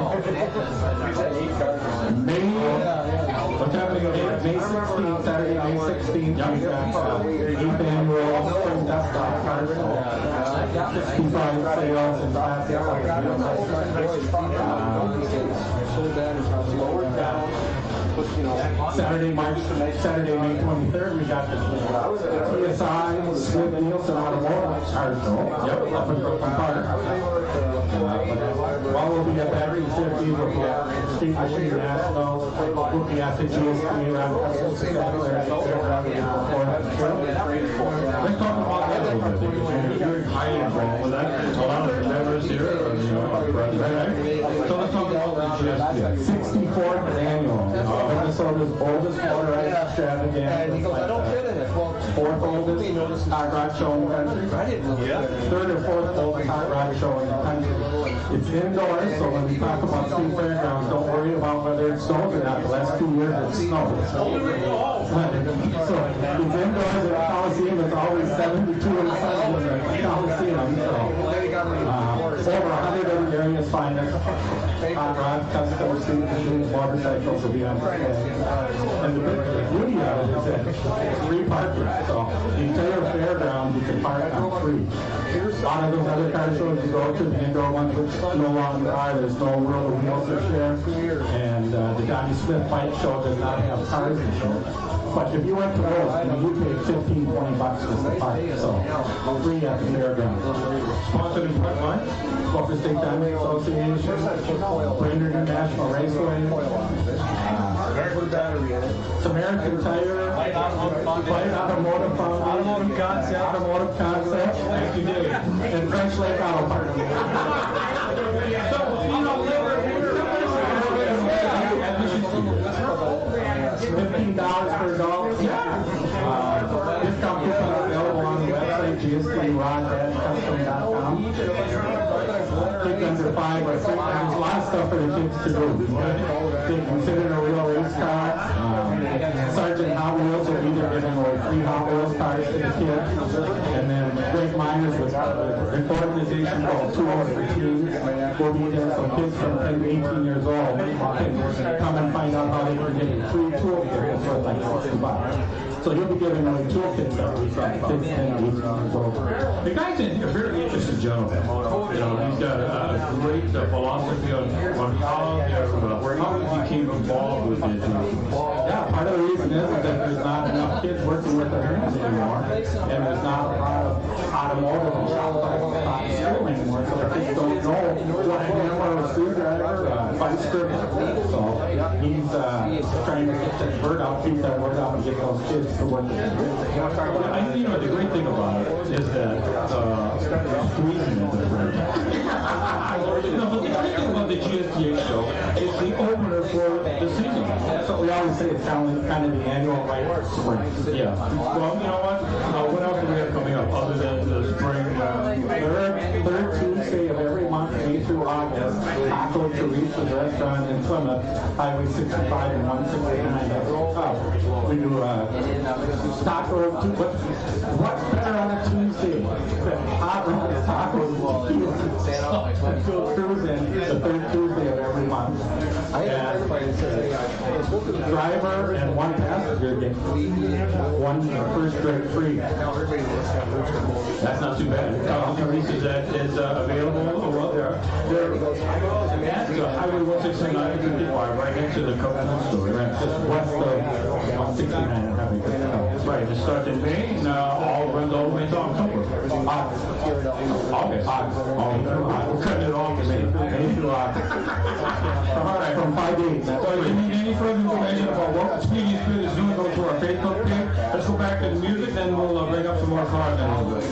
What's happening on May 16th, Saturday, May 16th? We've got 8th annual Spring Desktop Card Show. Coupon sales and Saturday, May 23rd, we got the TSI Smith Nielsen Automotive Card Show. Yep, up in Brooklyn Park. While we'll be at Battery 50, we'll be at Street Machine National, we'll be at the GSP around Let's talk about that a little bit, because you're highly involved with that. A lot of the members here are, right? So let's talk about the GSP. 64th annual. Minnesota's oldest motorized extravaganza. I don't fit in it. Fourth oldest hot rod show in the country. Third or fourth oldest hot rod show in the country. It's indoors, so when we talk about Speed Fairgrounds, don't worry about whether it snows or not. The last 2 years it snowed. So it's indoors at the Coliseum. It's always 72 and sunny in the Coliseum. So over 100 of the area's finest hot rods, custom speed machines, motorcycles will be on display. And the beauty of it is that it's free parking. So the entire fairground you can park on free. A lot of those other car shows you go to, the indoor ones which no longer are, there's no World of Wheels this year. And the Johnny Smith bike show does not have cars in show. But if you went to those, you paid $15-20 just to park. So free at the fairground. Sponsored in part by Gopher State Diamond Association, Brainerd International Raceway, American Tire, Automotive Foundation, Automotive Concepts, and French Lake Auto Parts. $15 per dog. Discount coupons available on the website, gsprod.custom.com. Kids under 5 or 6, there's a lot of stuff for the kids to do. They consider a real race car. Sergeant Hot Wheels will be there giving away 3 Hot Wheels cars to the kids. And then Great Miners with an organization called 203 will be there, so kids from 10 to 18 years old can come and find out how they can get free toolkits for like $60. So you'll be giving away toolkits that we from 10 to 18 years old. The guy's a very interesting gentleman. You know, he's got a great philosophy on how he became involved with it. Yeah, part of the reason is that there's not enough kids working with their hands anymore, and there's not a lot of automotive and shop school anymore, so the kids don't know what a hammer or a screwdriver, vice grip. So he's trying to get that word out, keep that word out, and get those kids to what they do. You know, the great thing about it is that squeezing is different. No, but the great thing about the GSTA show is the opener for the season. That's what we always say, it's kind of the annual right spring. Yeah. Well, you know what? What else do we have coming up other than the spring? Third Tuesday of every month, May through August, Taco Teresa's restaurant in Plymouth, Highway 65 and 169. That's up. We do taco. What's better on a Tuesday? Hot tacos. Phil Cruz in the third Tuesday of every month. And driver and one passenger get one first drink free. That's not too bad. Teresa's is available. Well, they're at Highway 169 right next to the Coconut store. Right, just west of 169 and having Right, it starts in May and all runs all the way to October. August. We're cutting it off to May. May through August. All right, From 5 days. So if you need any further information about what Speedy and Spit is doing, go to our Facebook page. Let's go back to the music, then we'll bring up some more cars in a little bit.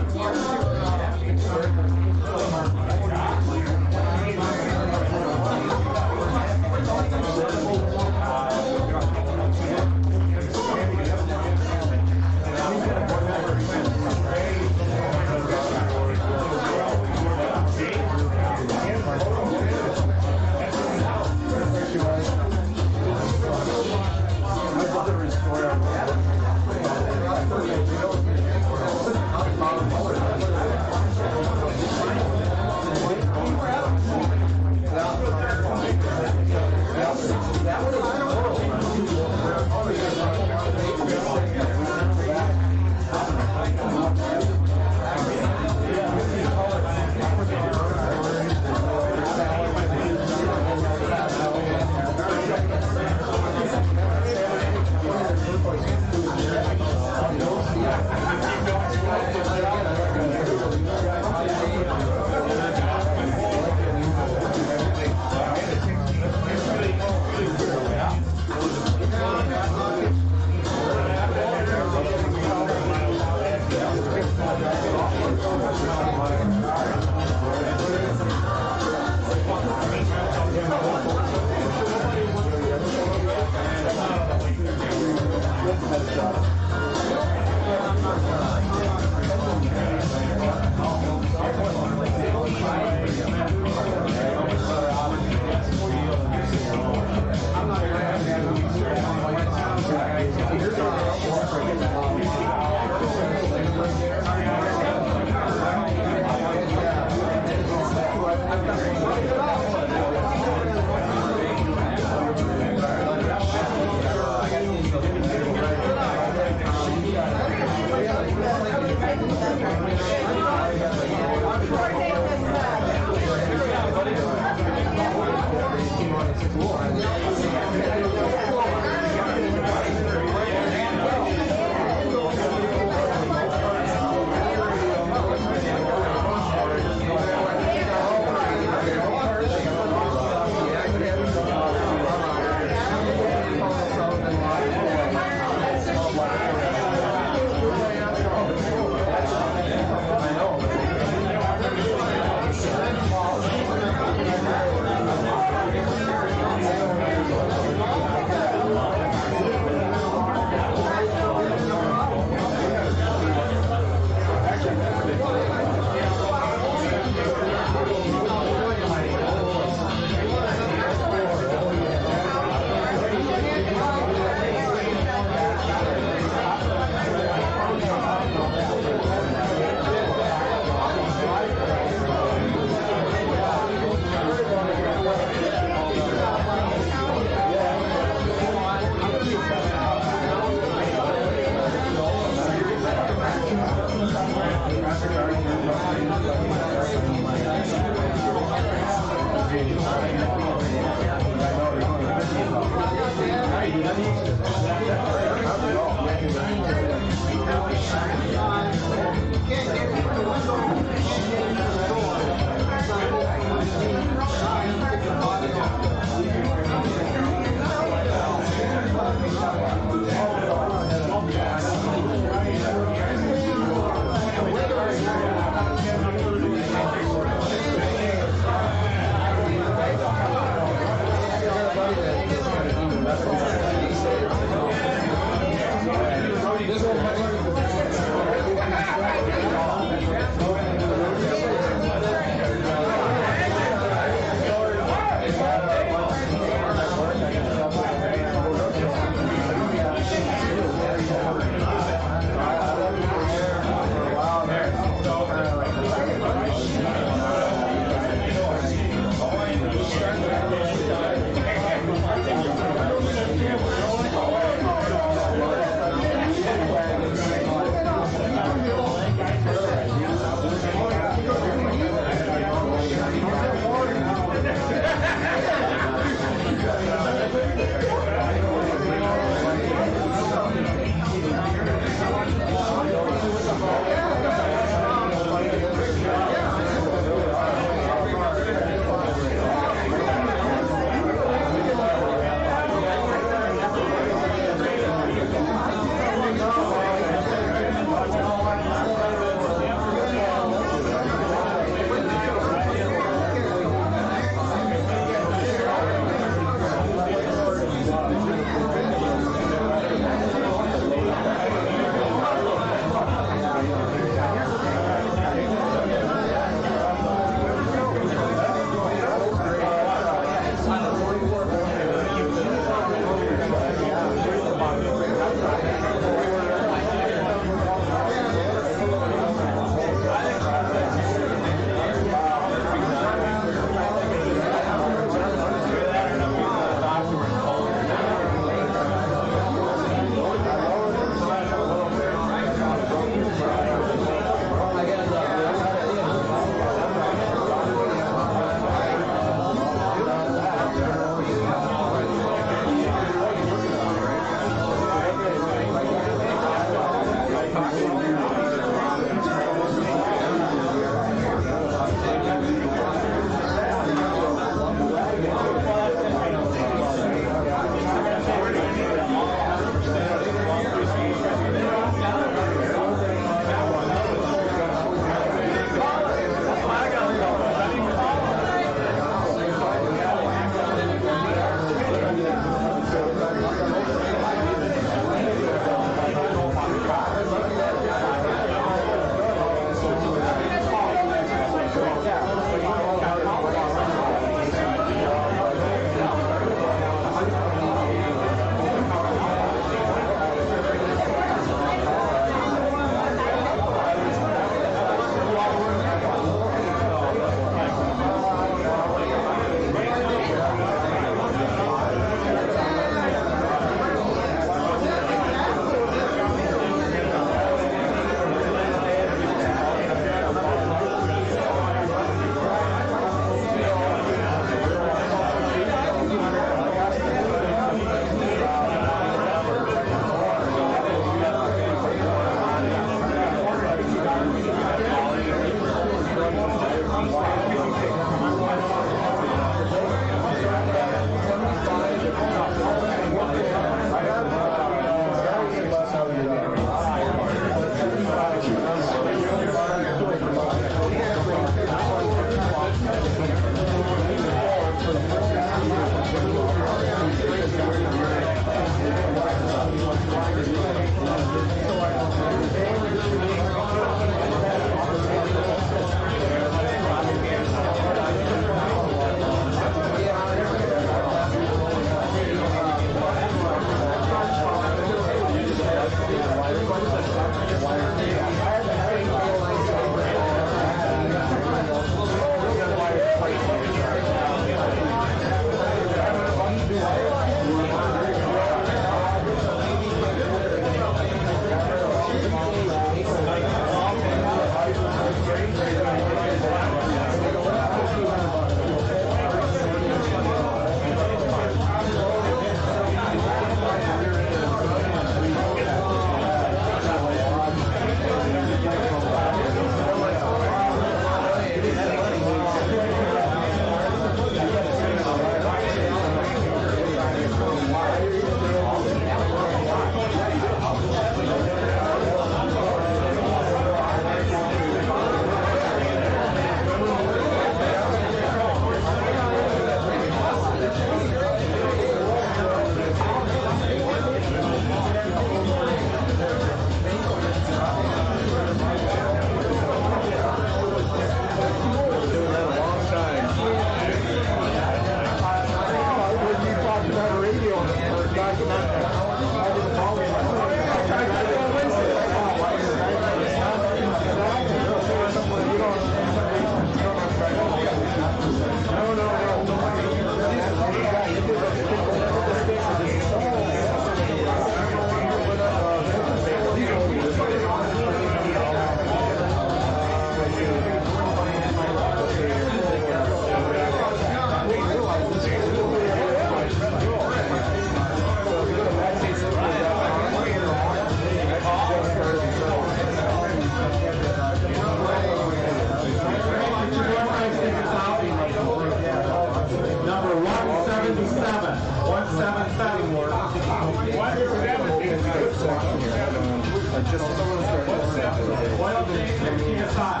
Oil change and TSI.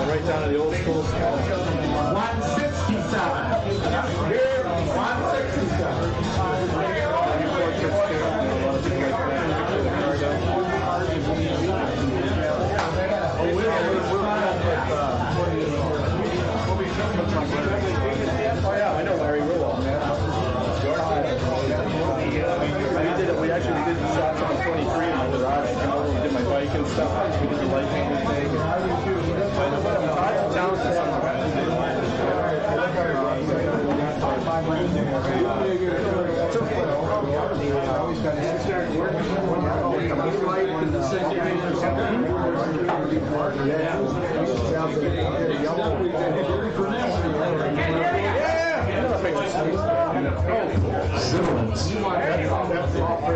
Right down to the old school. 167. Here, Oh yeah, I know Larry real well. We actually did the shots on 23 in the garage. I came over and did my bike and stuff. We did the light painting thing.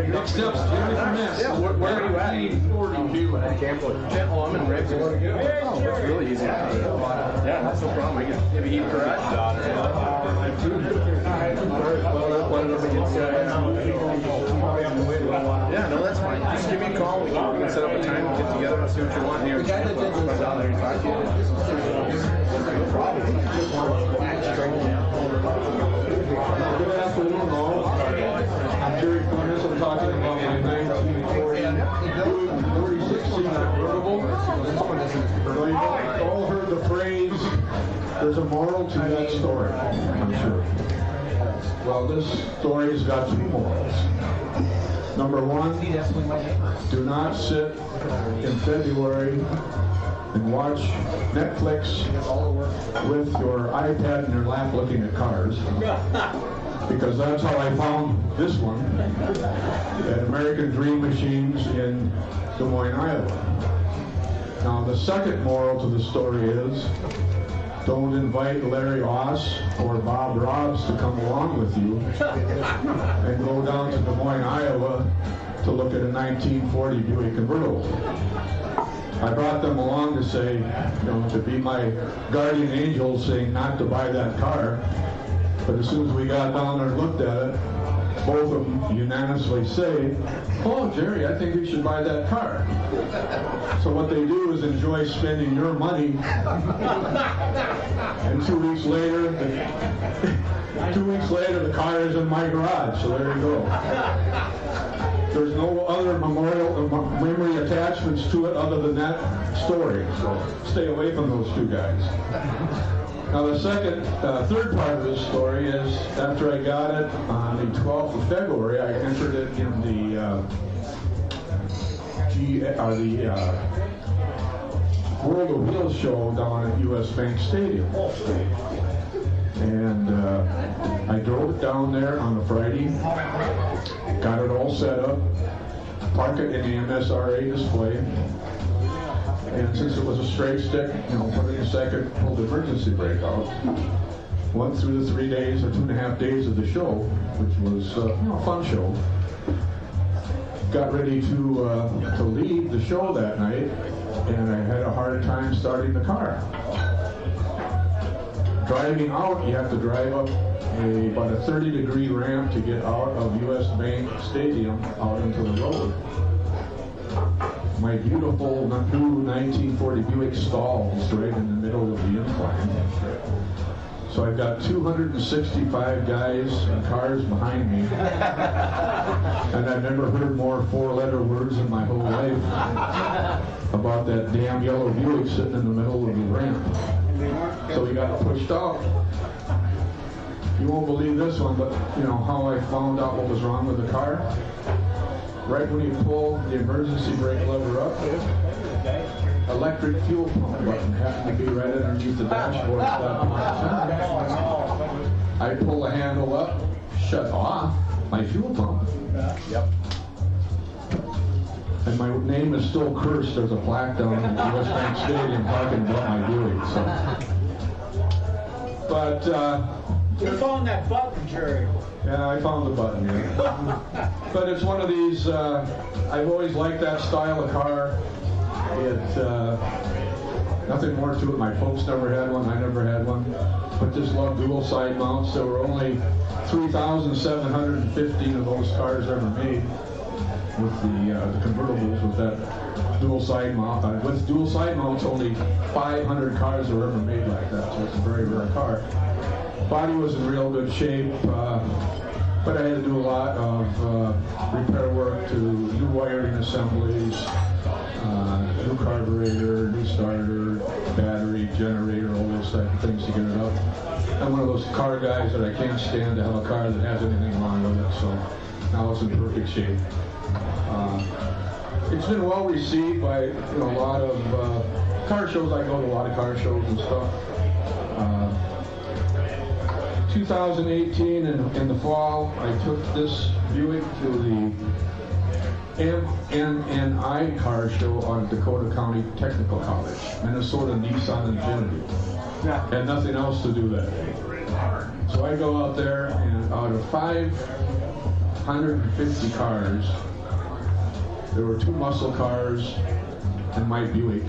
Next up's Jerry Furness. Yeah, where are you at? 40 Oh, I'm in Riggs. Oh, that's really easy. Yeah, that's no problem. I can maybe eat garage. Yeah, no, that's fine. Just give me a call. We can set up a time and get together and see what you want here. Come down there and talk to you. No problem. Good afternoon, all. I'm Jerry Furness. I'm talking about my 1946 convertible. You've all heard the phrase, there's a moral to that story, I'm sure. Well, this story's got two morals. Number one, do not sit in February and watch Netflix with your iPad in your lap looking at cars. Because that's how I found this one at American Dream Machines in Des Moines, Iowa. Now, the second moral to the story is don't invite Larry Oss or Bob Robbs to come along with you and go down to Des Moines, Iowa to look at a 1940 Buick convertible. I brought them along to say, to be my guardian angel saying not to buy that car. But as soon as we got down there and looked at it, both of them unanimously say, oh, Jerry, I think you should buy that car. So what they do is enjoy spending your money. And 2 weeks later, the car is in my garage. So there you go. There's no other memory attachments to it other than that story. So stay away from those two guys. Now the third part of this story is after I got it on the 12th of February, I entered it in the World of Wheels show down at U.S. Bank Stadium. And I drove it down there on a Friday, got it all set up, parked it in the MSRA display. And since it was a straight stick, put it in second, pulled the emergency brake out. Went through the 3 days or 2.5 days of the show, which was a fun show. Got ready to leave the show that night, and I had a hard time starting the car. Driving out, you have to drive up about a 30-degree ramp to get out of U.S. Bank Stadium out into the road. My beautiful new 1940 Buick stalls right in the middle of the incline. So I've got 265 guys and cars behind me. And I've never heard more four-letter words in my whole life about that damn yellow Buick sitting in the middle of the ramp. So we got pushed out. You won't believe this one, but how I found out what was wrong with the car? Right when you pull the emergency brake lever up, electric fuel pump button happened to be right underneath the dashboard at that point. I pull the handle up, shut off my fuel pump. Yep. And my name is still cursed. There's a plaque down in the U.S. Bank Stadium talking about my Buick. So. But you found that button, Jerry. Yeah, I found the button here. But it's one of these, I've always liked that style of car. Nothing more to it. My folks never had one. I never had one. But just love dual side mounts. There were only 3,715 of those cars ever made with the convertibles with that dual side mount. With dual side mounts, only 500 cars were ever made like that. So it's a very rare car. Body was in real good shape, but I had to do a lot of repair work to new wiring assemblies, new carburetor, new starter, battery, generator, all those type of things to get it up. I'm one of those car guys that I can't stand to have a car that has anything wrong with it, so now it's in perfect shape. It's been well received by a lot of car shows. I go to a lot of car shows and stuff. 2018 in the fall, I took this Buick to the MNNI car show on Dakota County Technical College, Minnesota Nissan Infiniti. Had nothing else to do that day. So I go out there, and out of 550 cars, there were 2 muscle cars and my Buick,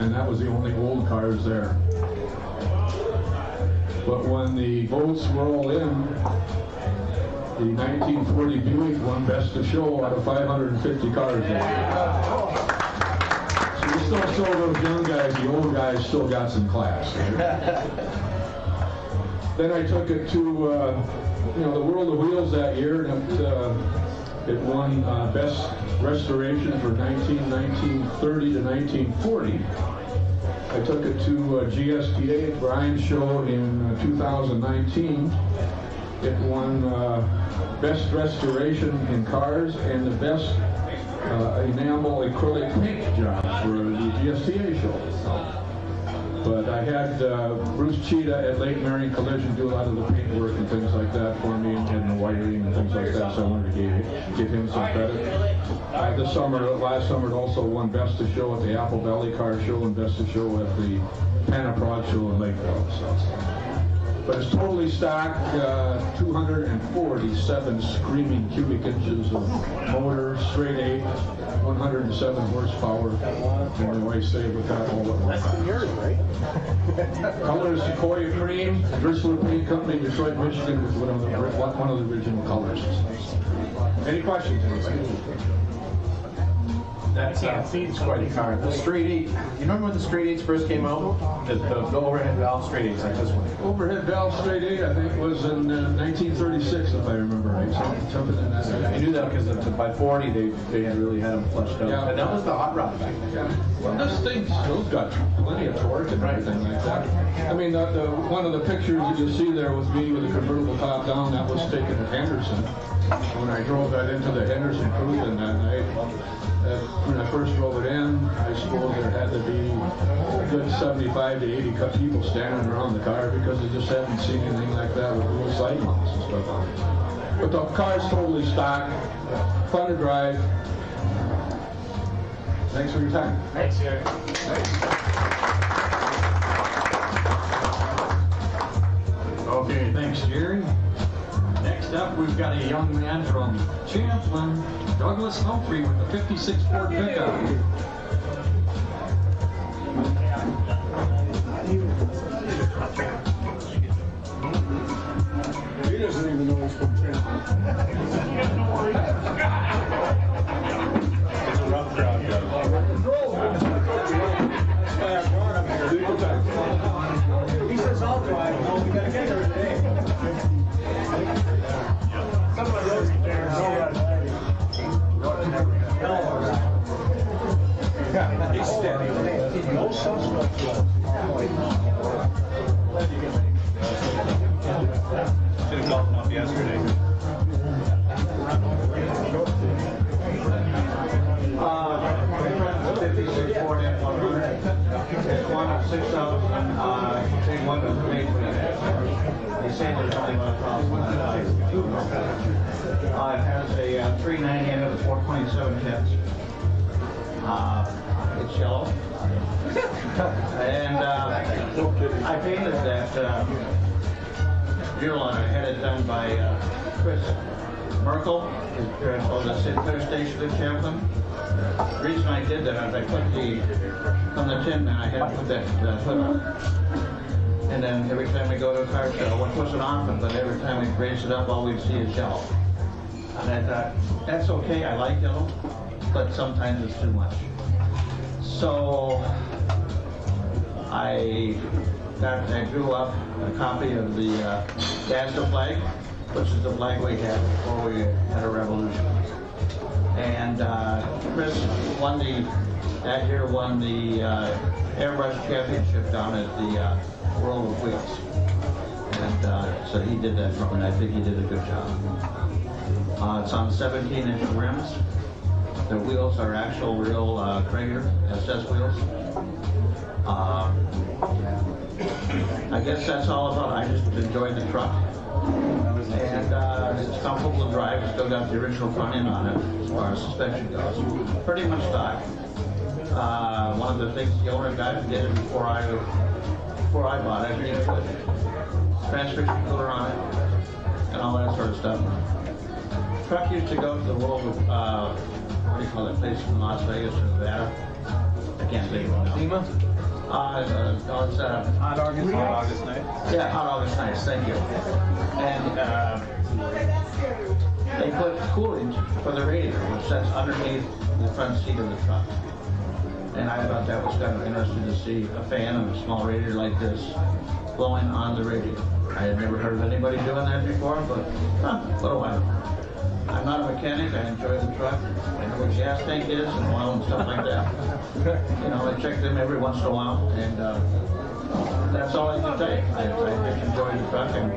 and that was the only old cars there. But when the votes were all in, the 1940 Buick won Best of Show out of 550 cars there. So we still show those young guys, the old guys still got some class. Then I took it to the World of Wheels that year, and it won Best Restoration for 1930 to 1940. I took it to GSTA at Brian's show in 2019. It won Best Restoration in Cars and the Best Enamel Acrylic Paint Job for the GSTA show. But I had Bruce Cheetah at Lake Marion Collision do a lot of the paint work and things like that for me, and the wiring and things like that, so I wanted to give him some credit. Last summer, it also won Best of Show at the Apple Valley Car Show and Best of Show at the Panaprod Show in Lakeville. But it's totally stock, 247 screaming cubic inches of motor, straight 8, 107 horsepower. And the way say with that all at once. That's yours, right? Color is Sequoia Cream, Drissler Paint Company, Detroit, Michigan, was one of the original colors. Any questions? That's it's quite a car. The straight 8. You remember when the straight 8s first came out? The overhead valve straight 8s like this one. Overhead valve straight 8, I think, was in 1936, if I remember right. Something in that. I knew that because by 40 they had really had them fleshed out. Yeah. And that was the hot rod back then. Yeah. Well, this thing's got plenty of torque and everything like that. I mean, one of the pictures that you see there with me with the convertible top down, that was taken at Henderson. When I drove that into the Henderson Cruising that night. When I first drove it in, I suppose there had to be a good 75 to 80 people standing around the car because they just haven't seen anything like that with little side mounts and stuff on it. But the car's totally stock, fun to drive. Thanks for your time. Thanks, Jerry. Okay, thanks, Jerry. Next up, we've got a young man from Champlin, Douglas Humphrey, with the 56 Ford pickup. He doesn't even know he's from Champlin. It's a rough crowd. He says, I'll drive. No, we gotta get there today. Somebody else is there. He's steady. No suspect. Should have called him up yesterday. 56 Ford F100. It's one of 6,000. One of the made for that. They say there's only 1,000. It has a 390 end of the 427 hits. It's yellow. And I painted that mural and I had it done by Chris Merkel of the Sinclair Station in Champlin. The reason I did that is I put from the tin, and I had to put that hood on. And then every time we go to a car show, which wasn't often, but every time we raise it up, all we'd see is yellow. And I thought, that's okay, I like yellow, but sometimes it's too much. So I drew up a copy of the Gaza flag, which is the flag we had before we had a revolution. And Chris that year won the airbrush championship down at the World of Wheels. And so he did that for me, and I think he did a good job. It's on 17-inch rims. The wheels are actual real Traeger SS wheels. I guess that's all about it. I just enjoyed the truck. And it's comfortable to drive. It's still got the original front end on it as far as suspension goes. Pretty much stock. One of the things the owner guy did it before I bought it, he put transmission cooler on it and all that sort of stuff. Truck used to go to the world with, what do you call that place in Las Vegas or Nevada? I can't think of it now. SEMA? No, it's Hot August night. Yeah, Hot August nights, thank you. And they put cooling for the radiator, which sits underneath the front seat of the truck. And I thought that was kind of interesting to see a fan of a small radiator like this blowing on the radiator. I had never heard of anybody doing that before, but what do I know? I'm not a mechanic, I enjoy the truck. I know what gas tank is and oil and stuff like that. You know, I check them every once in a while, and that's all I can say. I just enjoy the truck, and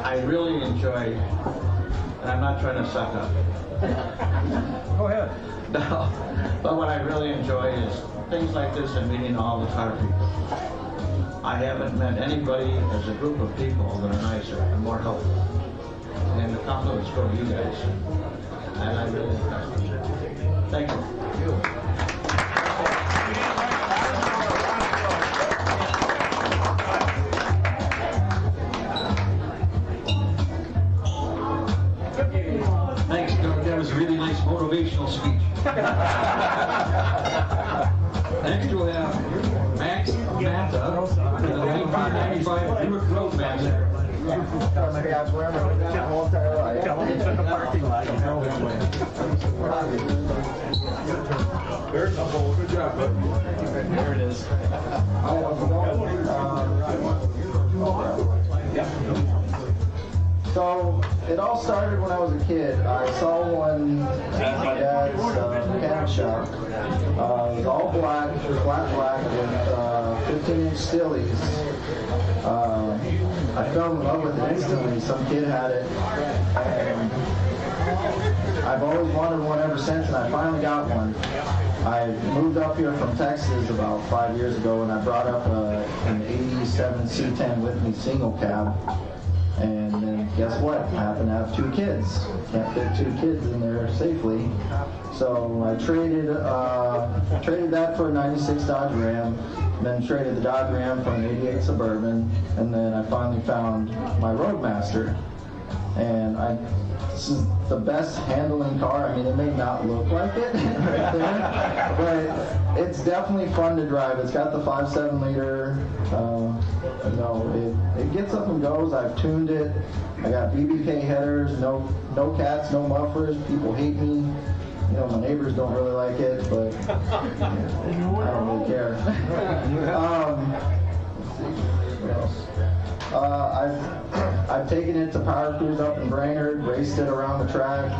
I really enjoy, and I'm not trying to suck up. Go ahead. No, but what I really enjoy is things like this and meeting all the car people. I haven't met anybody as a group of people that are nicer and more helpful. And the compliments go to you guys. And I really appreciate it. Thank you. Thanks, Doug. That was a really nice motivational speech. Next we'll have Max Mata for the 1995 Buick Roadmaster. Good job, bud. There it is. So it all started when I was a kid. I saw one at my dad's mechanic shop. It was all black, flat black with 15-inch Steelies. I fell in love with it instantly. Some kid had it, and I've always wanted one ever since, and I finally got one. I moved up here from Texas about 5 years ago, and I brought up an 87 C10 with me, single cab. And then guess what? I happen to have 2 kids. Can't fit 2 kids in there safely. So I traded that for a 96 Dodge Ram, then traded the Dodge Ram for an 88 Suburban, and then I finally found my Roadmaster. And this is the best handling car. I mean, it may not look like it right there, but it's definitely fun to drive. It's got the 5.7 liter. It gets up and goes. I've tuned it. I got BBK headers, no cats, no mufflers. People hate me. You know, my neighbors don't really like it, but I don't really care. What else? I've taken it to Power Cruise up in Brainerd, raced it around the track.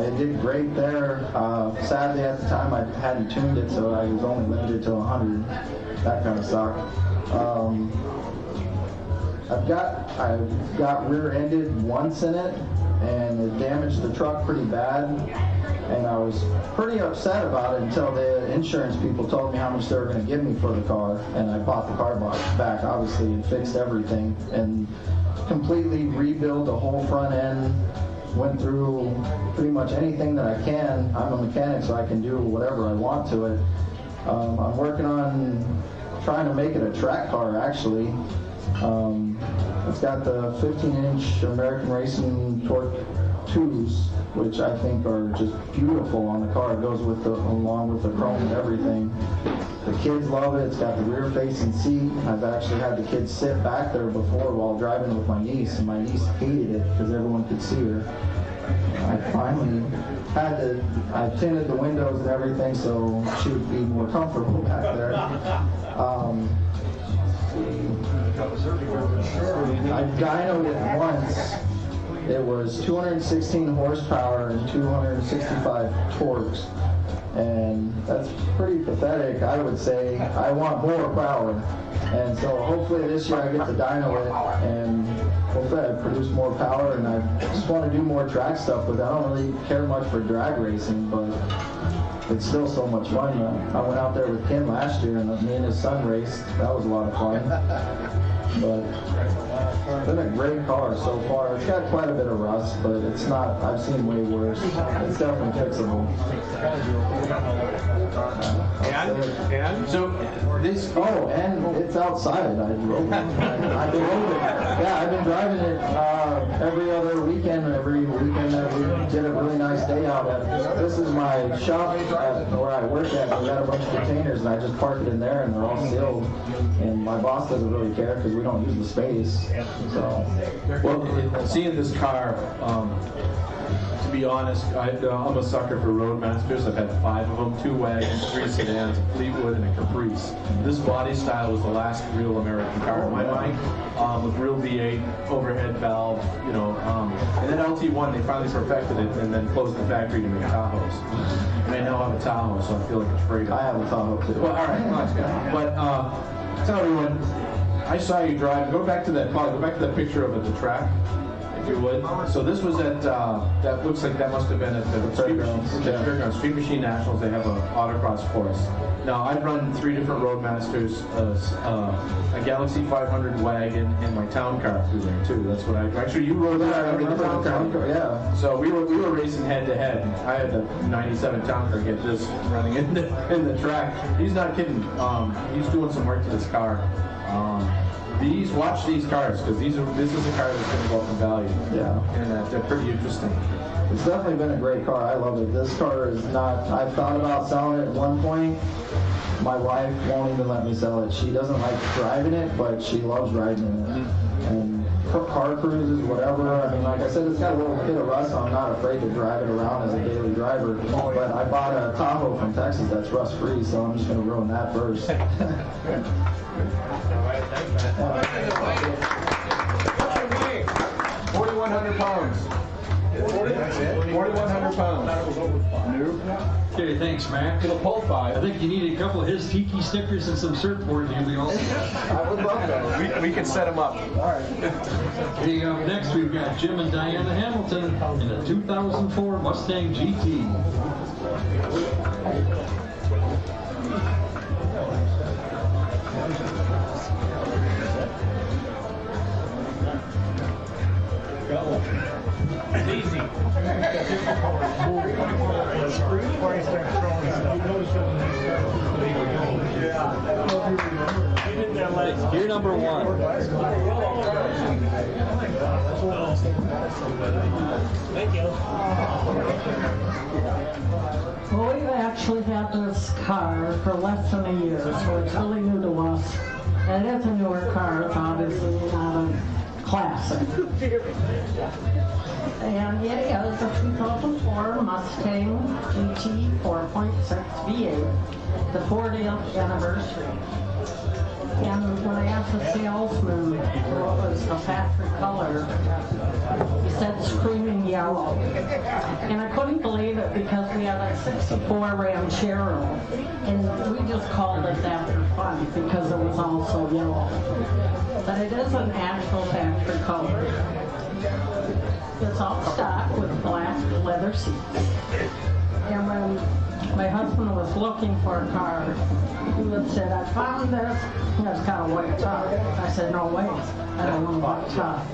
It did great there. Sadly, at the time, I hadn't tuned it, so I was only limited to 100. That kind of sucked. I've got rear-ended once in it, and it damaged the truck pretty bad. And I was pretty upset about it until the insurance people told me how much they were going to give me for the car, and I bought the car back, obviously, and fixed everything, and completely rebuilt the whole front end. Went through pretty much anything that I can. I'm a mechanic, so I can do whatever I want to it. I'm working on trying to make it a track car, actually. It's got the 15-inch American Racing torque twos, which I think are just beautiful on the car. It goes with along with the chrome and everything. The kids love it. It's got the rear facing seat. I've actually had the kids sit back there before while driving with my niece, and my niece hated it because everyone could see her. I finally I tinted the windows and everything so she would be more comfortable back there. I dynoed it once. It was 216 horsepower and 265 torques. And that's pretty pathetic, I would say. I want more power. And so hopefully this year I get to dyno it and hopefully I produce more power, and I just want to do more track stuff with it. I don't really care much for drag racing, but it's still so much fun. I went out there with Kim last year and me and his son raced. That was a lot of fun. But it's been a great car so far. It's got quite a bit of rust, but it's not, I've seen way worse. It's definitely fixable. And so this. Oh, and it's outside. I drove it. I drove it. Yeah, I've been driving it every other weekend. Every weekend that we get a really nice day out at. This is my shop where I work at. We got a bunch of containers, and I just park it in there, and they're all sealed. And my boss doesn't really care because we don't use the space. So, well, seeing this car, to be honest, I'm a sucker for Roadmasters. I've had 5 of them, 2 wagons, 3 sedans, a Fleetwood, and a Caprice. This body style was the last real American car in my mind, with real V8, overhead valve, you know, and then LT1, they finally perfected it and then closed the factory to make Tahoes. And I now have a Tahoe, so I feel like a traitor. I have a Tahoe too. Well, all right, well, that's good. But tell everyone, I saw you drive. Go back to that picture of the track, if you would. So this was at that looks like that must have been at the Fairgrounds, Street Machine Nationals. They have an autocross course. Now I've run 3 different Roadmasters, a Galaxy 500 wagon, and my town car through there too. That's what I actually you rode that. I remember the town car. Yeah. So we were racing head to head. I had the '97 town car get this running in the track. He's not kidding. He's doing some work to this car. Watch these cars, because this is a car that's going to go up in value. Yeah. And they're pretty interesting. It's definitely been a great car. I love it. This car is not, I've thought about selling it at one point. My wife won't even let me sell it. She doesn't like driving it, but she loves riding in it. And car cruises, whatever. I mean, like I said, it's got a little bit of rust, so I'm not afraid to drive it around as a daily driver. But I bought a Tahoe from Texas that's rust-free, so I'm just going to ruin that first. 4,100 pounds. 4,100 pounds. Okay, thanks, Mac. It'll pull 5. I think you need a couple of his tiki stickers and some surfboards. You'll be all set. I would love that. We can set them up. All right. Okay, up next we've got Jim and Diana Hamilton in a 2004 Mustang GT. It's easy. You're number 1. Thank you. Well, we've actually had this car for less than a year, so it's really new to us. And it is a newer car. It's obviously not a classic. And it is a 2004 Mustang GT 4.6 V8, the 40th anniversary. And when I asked the salesman what was the factory color, he said screaming yellow. And I couldn't believe it because we had a 64 Ranchero, and we just called it that for fun because it was also yellow. But it is an actual factory color. It's all stock with black leather seats. And when my husband was looking for a car, he would say, I found this, and it's got a white top. I said, no, wait, I don't want a white top.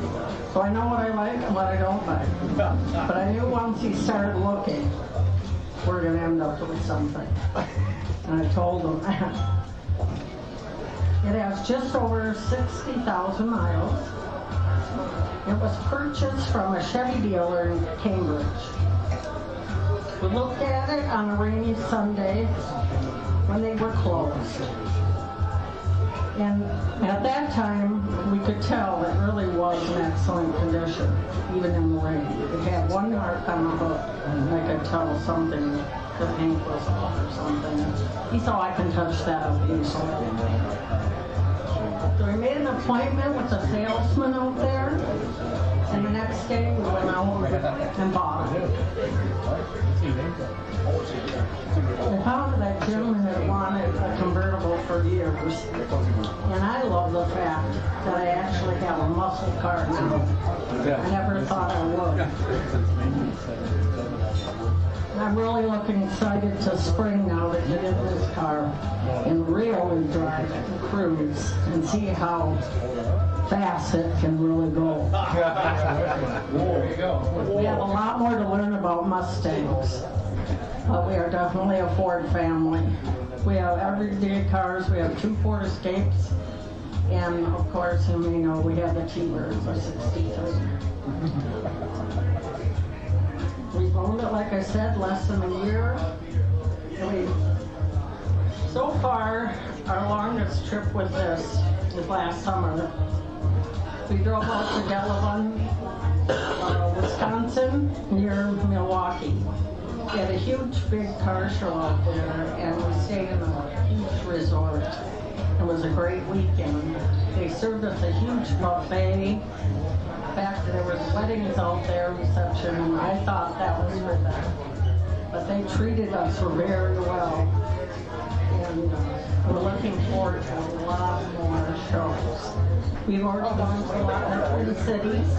So I know what I like and what I don't like. But I knew once he started looking, we're going to end up with something. And I told him that. It has just over 60,000 miles. It was purchased from a Chevy dealer in Cambridge. We looked at it on a rainy Sunday when they were closed. And at that time, we could tell it really was in excellent condition, even in the rain. It had one mark on the hook, and I could tell something, the paint was off or something. He said, I can touch that up easily. So we made an appointment with a salesman out there, and the next day we went out and bought it. I found that gentleman had wanted a convertible for years, and I love the fact that I actually have a muscle car now. I never thought I would. I'm really looking excited to spring now to get in this car and really drive and cruise and see how fast it can really go. We have a lot more to learn about Mustangs. We are definitely a Ford family. We have everyday cars. We have 2 Ford Escapes. And of course, you may know, we have the T-Birds, our 63. We've owned it, like I said, less than a year. So far, our longest trip with this was last summer. We drove out to Delavan, Wisconsin, near Milwaukee. We had a huge, big car show out there, and we stayed in a huge resort. It was a great weekend. They served us a huge buffet. In fact, there was weddings out there, reception, and I thought that was for them. But they treated us very well. And we're looking forward to a lot more shows. We've already gone to a lot of Twin Cities,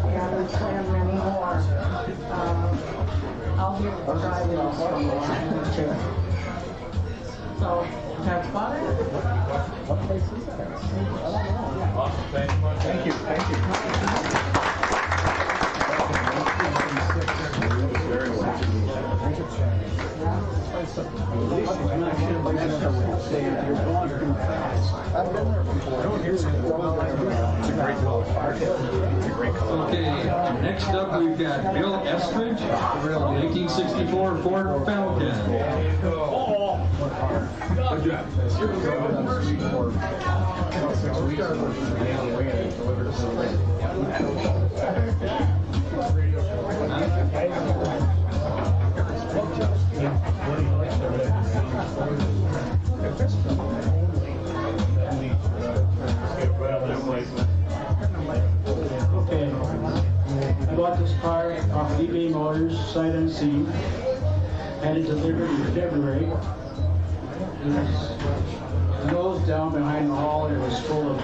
and we plan many more. I'll be driving us from Washington too. So that's about it. What place is that? Awesome. Thank you. Thank you. Very well. I've been there before. It's a great Okay, next up we've got Bill Estridge, 1964 Ford Falcon. Good job. Okay, I bought this car off eBay Motors, sight unseen. Had it delivered in February. It was nose down behind the hall, and it was full of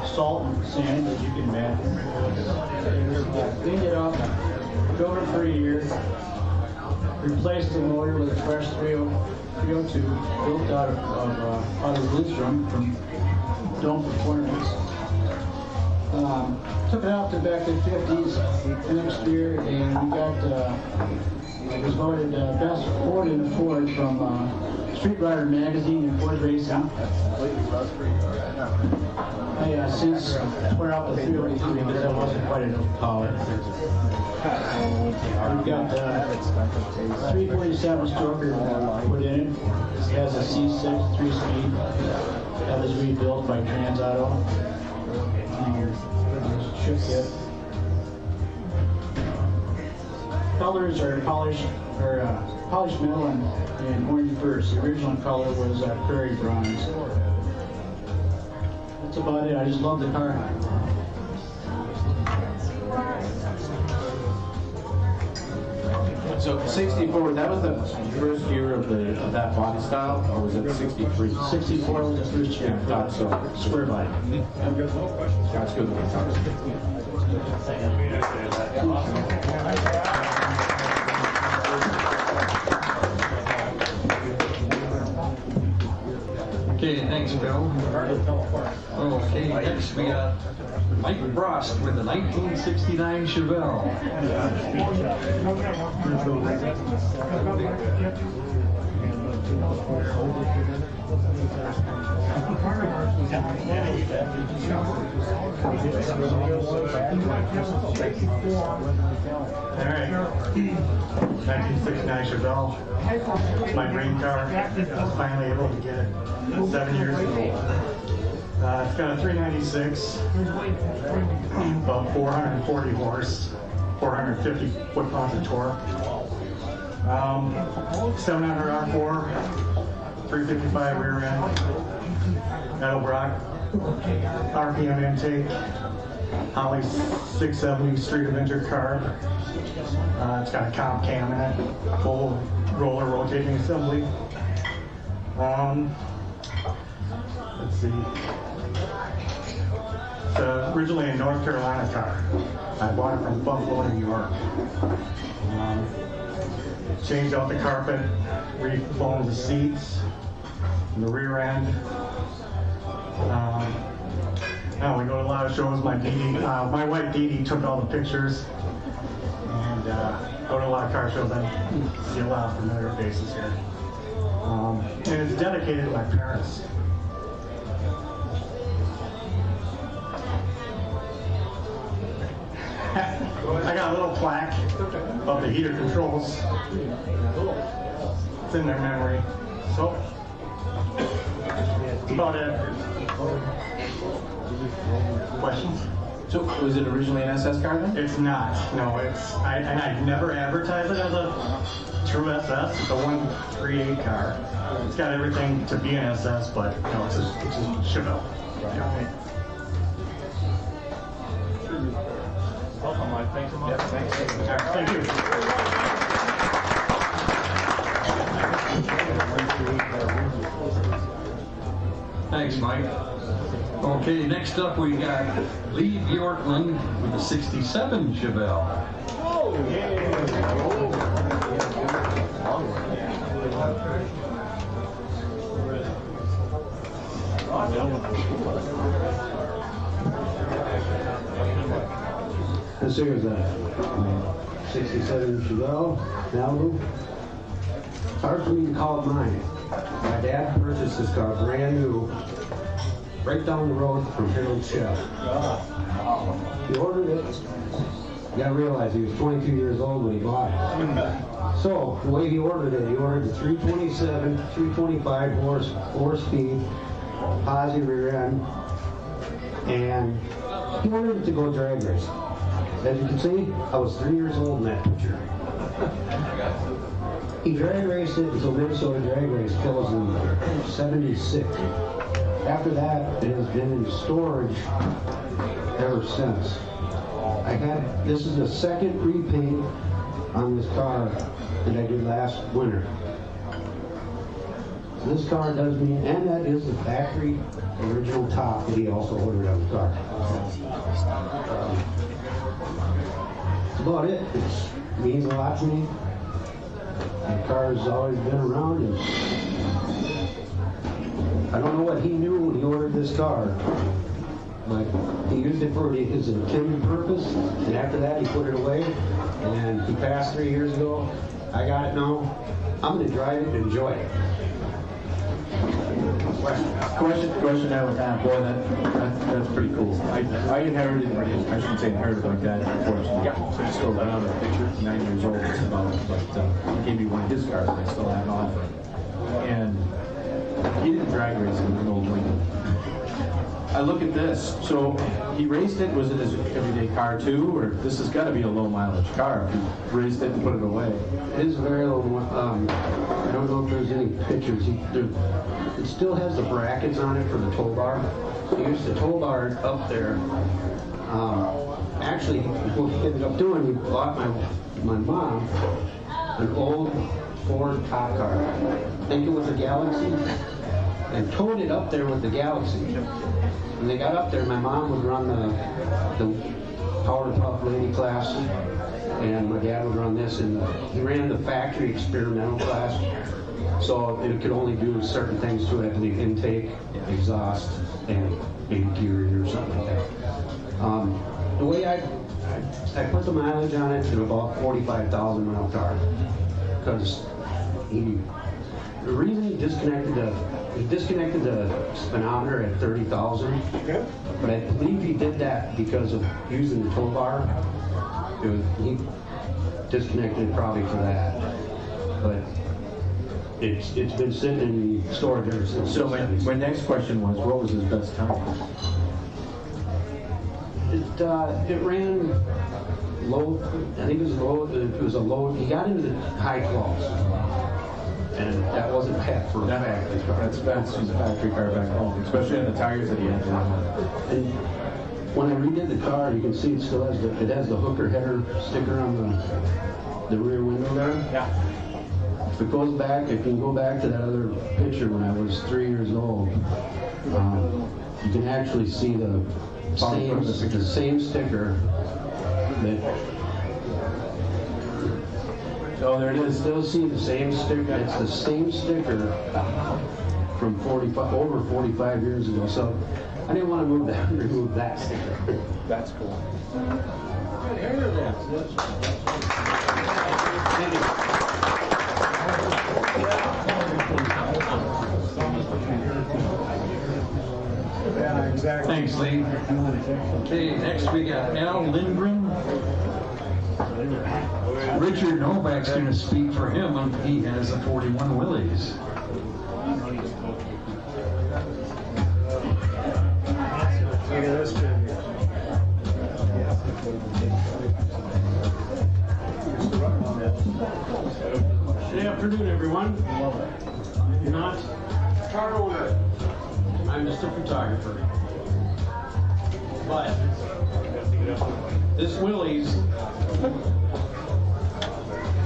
salt and sand, as you can imagine. Cleaned it up, drove it for a year, replaced the motor with a fresh 302 built out of Lustrum from Dome Performance. Took it out to back in the 50s the next year, and we got it was voted best Ford in the Ford from Street Rider magazine and Ford Racing. I since tore out the 302 because that wasn't quite enough power. We've got 347 stroker put in it. It has a C6 3-speed. That was rebuilt by Trans Auto. Shook it. Colors are polished metal and orange first. The original color was prairie bronze. That's about it. I just love the car. So 64, that was the first year of that body style, or was it 63? 64 was the first year. I thought so. Square body. That's good. Okay, thanks, Bill. Okay, next we got Mike Frost with the 1969 Chevelle. Alright, 1969 Chevelle, my dream car. I was finally able to get it 7 years ago. It's got a 396, about 440 horse, 450 foot-pounds of torque. 700 R4, 355 rear end, Edelbrock, RPM intake, Holly 670 street Avenger carb. It's got a comp cam in it, full roller rotating assembly. Let's see. It's originally a North Carolina car. I bought it from Buffalo, New York. Changed out the carpet, refoamed the seats, the rear end. We go to a lot of shows. My wife Dee Dee took all the pictures, and go to a lot of car shows. I see a lot of familiar faces here. And it's dedicated to my parents. I got a little plaque of the heater controls. It's in their memory. So, that's about it. Questions? So, was it originally an SS car then? It's not. No, and I never advertised it as a true SS. It's a 138 car. It's got everything to be an SS, but no, it's a Chevelle. Yeah. Welcome, Mike. Thanks so much. Yeah, thanks. Thank you. Thanks, Mike. Okay, next up we got Lee Bjorkland with a 67 Chevelle. Oh, yeah. This here is a 67 Chevelle Malibu. It's hard for me to call it mine. My dad purchased this car brand new, right down the road from Harold Chef. He ordered it. You gotta realize he was 22 years old when he bought it. So the way he ordered it, he ordered the 327, 325 horse, 4-speed, positive rear end, and he wanted it to go drag race. As you can see, I was 3 years old in that picture. He drag raced it until Minnesota Drag Race kills in '76. After that, it has been in storage ever since. This is the second repaint on this car that I did last winter. So this car does me, and that is the factory original top that he also ordered on the car. That's about it. It means a lot to me. The car has always been around, and I don't know what he knew when he ordered this car, but he used it for his intended purpose, and after that he put it away, and he passed 3 years ago. I got it now. I'm going to drive it and enjoy it. Question I would have, boy, that's pretty cool. I inherited, I shouldn't say inherited like that, unfortunately. Yeah. So I still have another picture, 9 years old, it's about, but he gave me one of his cars and I still have it on. And he didn't drag race, it was an old Lincoln. I look at this, so he raced it, was it his everyday car too, or this has got to be a low mileage car if he raced it and put it away? It is very low, I don't know if there's any pictures. It still has the brackets on it for the tow bar. He used the tow bar up there. Actually, what he ended up doing, he bought my mom an old Ford cop car. I think it was a Galaxy, and towed it up there with the Galaxy. When they got up there, my mom would run the Power Puff Lady class, and my dad would run this, and he ran the factory experimental class. So it could only do certain things to it, the intake, exhaust, and maybe gearing or something like that. The way I put the mileage on it to about 45,000 mile car, because the reason he disconnected the speedometer at 30,000, but I believe he did that because of using the tow bar. He disconnected it probably for that, but it's been sitting in storage ever since. So my next question was, what was his best time? It ran low. I think it was low. It was a low. He got into the high 12s, and that wasn't bad for a factory car. That's just a factory car back home, especially on the tires that he had. And when I redid the car, you can see it still has the hooker header sticker on the rear window there. Yeah. If it goes back, if you can go back to that other picture when I was 3 years old, you can actually see the same sticker that. Oh, there it is. Still see the same sticker. It's the same sticker from over 45 years ago. So I didn't want to remove that sticker. That's cool. Thank you. Thanks, Lee. Okay, next we got Al Lindgren. Richard Novak's going to speak for him, and he has the 41 Willys. Good afternoon, everyone. I'm not a car owner. I'm just a photographer. But this Willys,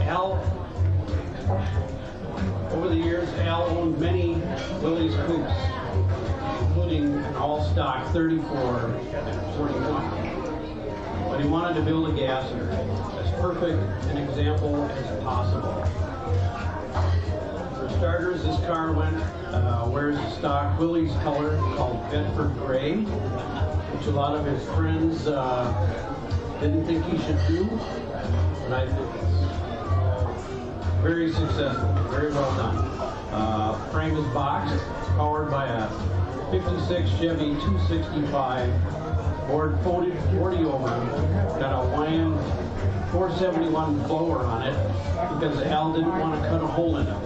Al, over the years, Al owned many Willys coupes, including an all-stock 34 and 41. But he wanted to build a gasser as perfect an example as possible. For starters, this car wears a stock Willys color called Bedford Gray, which a lot of his friends didn't think he should do, and I think it's very successful, very well done. Frame is boxed, powered by a 56 Chevy 265 Ford 40 over, got a Wyand 471 blower on it because Al didn't want to cut a hole in it.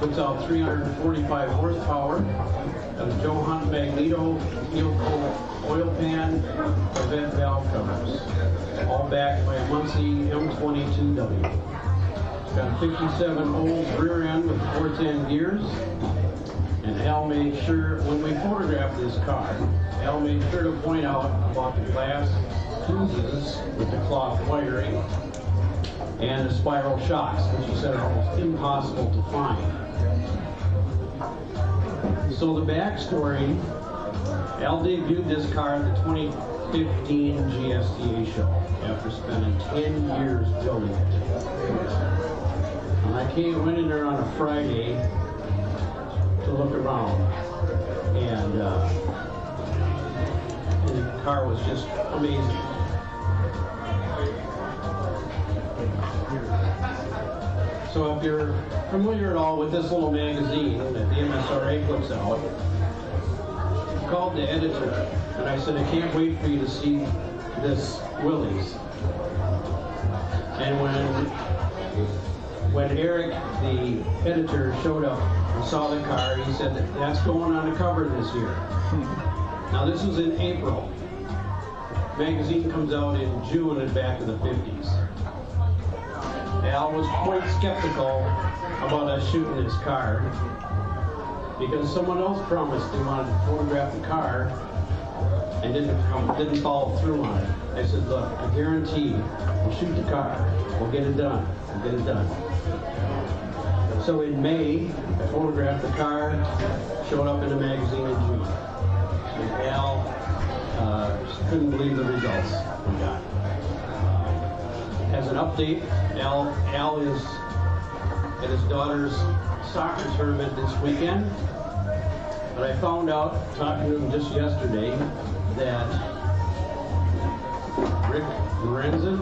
Puts out 345 horsepower, got a Joe Hunt Magneto oil pan, vent valve covers, all backed by a Muncie M22W. Got a 57 Olds rear end with 410 gears, and Al made sure, when we photographed this car, Al made sure to point out about the glass fuses with the cloth wiring and the spiral shocks, which he said are almost impossible to find. So the backstory, Al debuted this car at the 2015 GSTA show after spending 10 years building it. And I went in there on a Friday to look around, and the car was just amazing. So if you're familiar at all with this little magazine that the MSRA puts out, I called the editor and I said, I can't wait for you to see this Willys. And when Eric, the editor, showed up and saw the car, he said, that's going on the cover this year. Now this was in April. The magazine comes out in June and back to the 50s. Al was quite skeptical about us shooting this car because someone else promised they wanted to photograph the car and didn't follow through on it. I said, look, I guarantee we'll shoot the car. We'll get it done. We'll get it done. So in May, I photographed the car, showed up in the magazine in June. And Al just couldn't believe the results we got. As an update, Al is at his daughter's soccer tournament this weekend. But I found out, talking to him just yesterday, that Rick Lorenzen,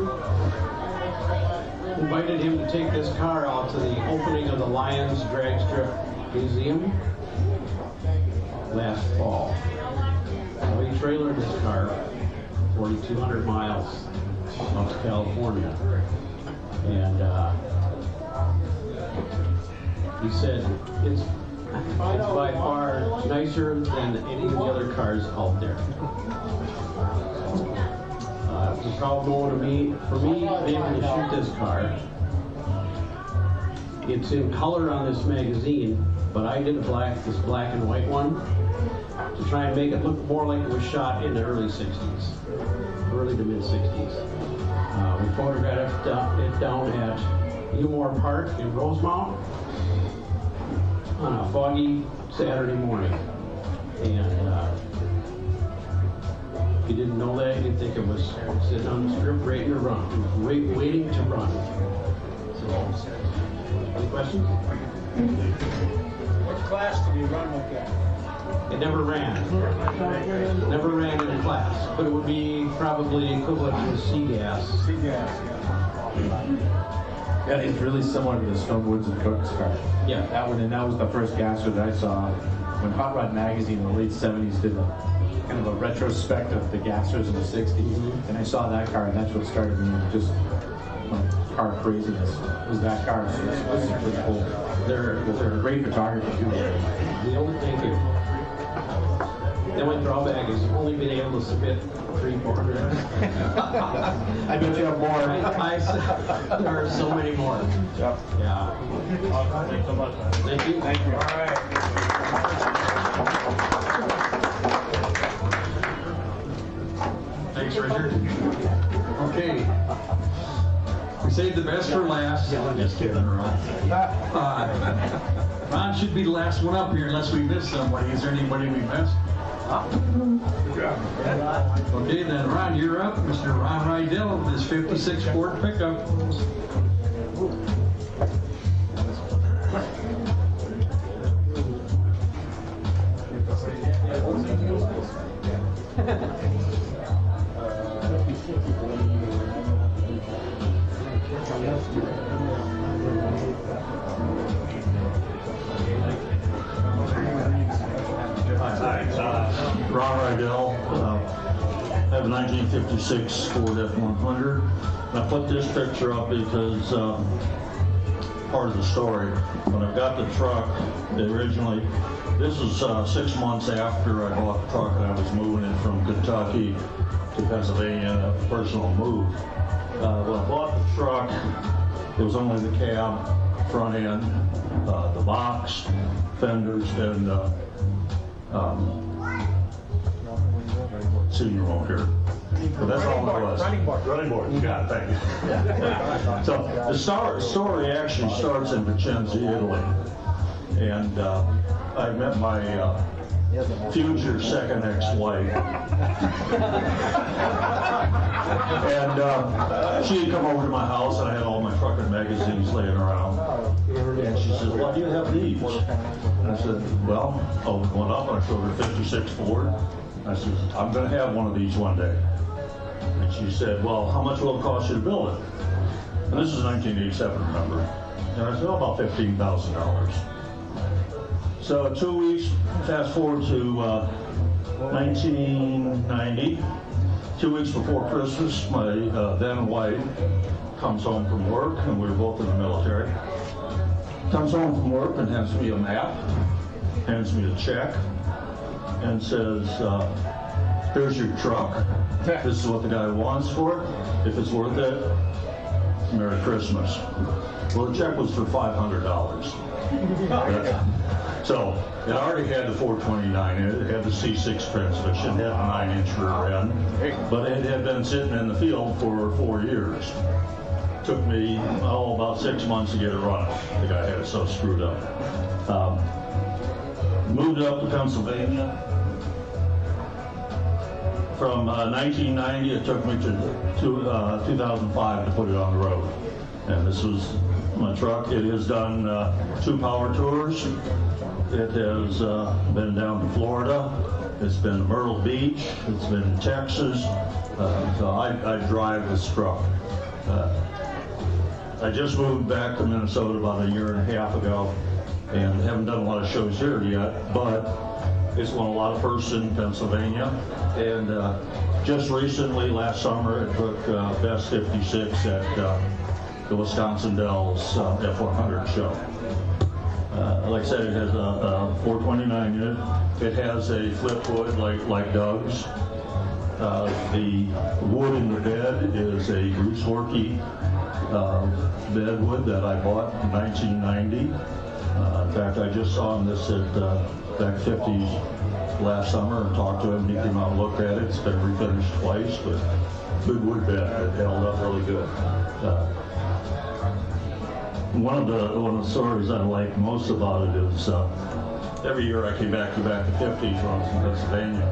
invited him to take this car out to the opening of the Lions Drag Strip Museum last fall. So he trailered this car 4,200 miles up to California. And he said it's by far nicer than any of the other cars out there. It was a proud moment for me being able to shoot this car. It's in color on this magazine, but I did this black and white one to try and make it look more like it was shot in the early 60s, early to mid 60s. We photographed it down at Umore Park in Rosemount on a foggy Saturday morning. And if you didn't know that, you'd think it was sitting on the strip waiting to run. It was waiting to run. So, any questions? What class did you run with that? It never ran. Never ran in a class, but it would be probably equivalent to C-gas. C-gas, Yeah, it's really similar to the Snowboards and Cooks car. Yeah. That was the first gasser that I saw when Hot Rod Magazine in the late 70s did a kind of a retrospect of the gassers in the 60s. And I saw that car, and that's what started me just car craziness. Was that car. So it was pretty cool. They're a great photographer too. The only drawback is you've only been able to submit 300-400. I bet you have more. There are so many more. Yep. Yeah. Thanks so much. Thank you. Thank you. All right. Thanks, Richard. Okay. We saved the best for last. I'm just kidding around. Ron should be the last one up here unless we miss somebody. Is there anybody we missed? Okay, then Ron, you're up. Mr. Ron Rydell with his 56 Ford pickup. Ron Rydell, I have a 1956 Ford F-100. I put this picture up because part of the story. When I got the truck, this was 6 months after I bought the truck and I was moving it from Kentucky to Pennsylvania, a personal move. When I bought the truck, it was only the cab, front end, the box, fenders, and senior won't hear. But that's all it was. Running board. You got it. Thank you. So the story actually starts in Vicenza, Italy, and I met my future second ex-wife, and she had come over to my house, and I had all my trucking magazines laying around, and she said, "Why do you have these?" And I said, "Well, I was going up, and I showed her 56 Ford. I said, I'm going to have one of these one day." And she said, "Well, how much will it cost you to build it?" And this is 1987, remember? And I said, "Oh, about $15,000. So 2 weeks, fast forward to 1990, 2 weeks before Christmas, my then wife comes home from work, and we were both in the military. Comes home from work and hands me a map, hands me a check, and says, "Here's your truck. This is what the guy wants for it. If it's worth it, Merry Christmas." Well, the check was for $500. So it already had the 429 in it. It had the C6 transmission, it had a 9-inch rear end, but it had been sitting in the field for 4 years. Took me, about 6 months to get it running. The guy had it so screwed up. Moved up to Pennsylvania. From 1990, it took me to 2005 to put it on the road. And this was my truck. It has done 2 power tours. It has been down to Florida. It's been to Myrtle Beach. It's been in Texas. So I drive this truck. I just moved back to Minnesota about a year and a half ago, and haven't done a lot of shows here yet, but it's won a lot of firsts in Pennsylvania. And just recently, last summer, it took Best 56 at the Wisconsin Dells F100 show. Like I said, it has a 429 unit. It has a flip wood like Doug's. The wood in the bed is a Bruce Horkey bed wood that I bought in 1990. In fact, I just saw him this at Back 50s last summer and talked to him. He came out and looked at it. It's been refinished twice, but good wood bed. It held up really good. One of the stories I like most about it is every year I came back to 50 from Pennsylvania,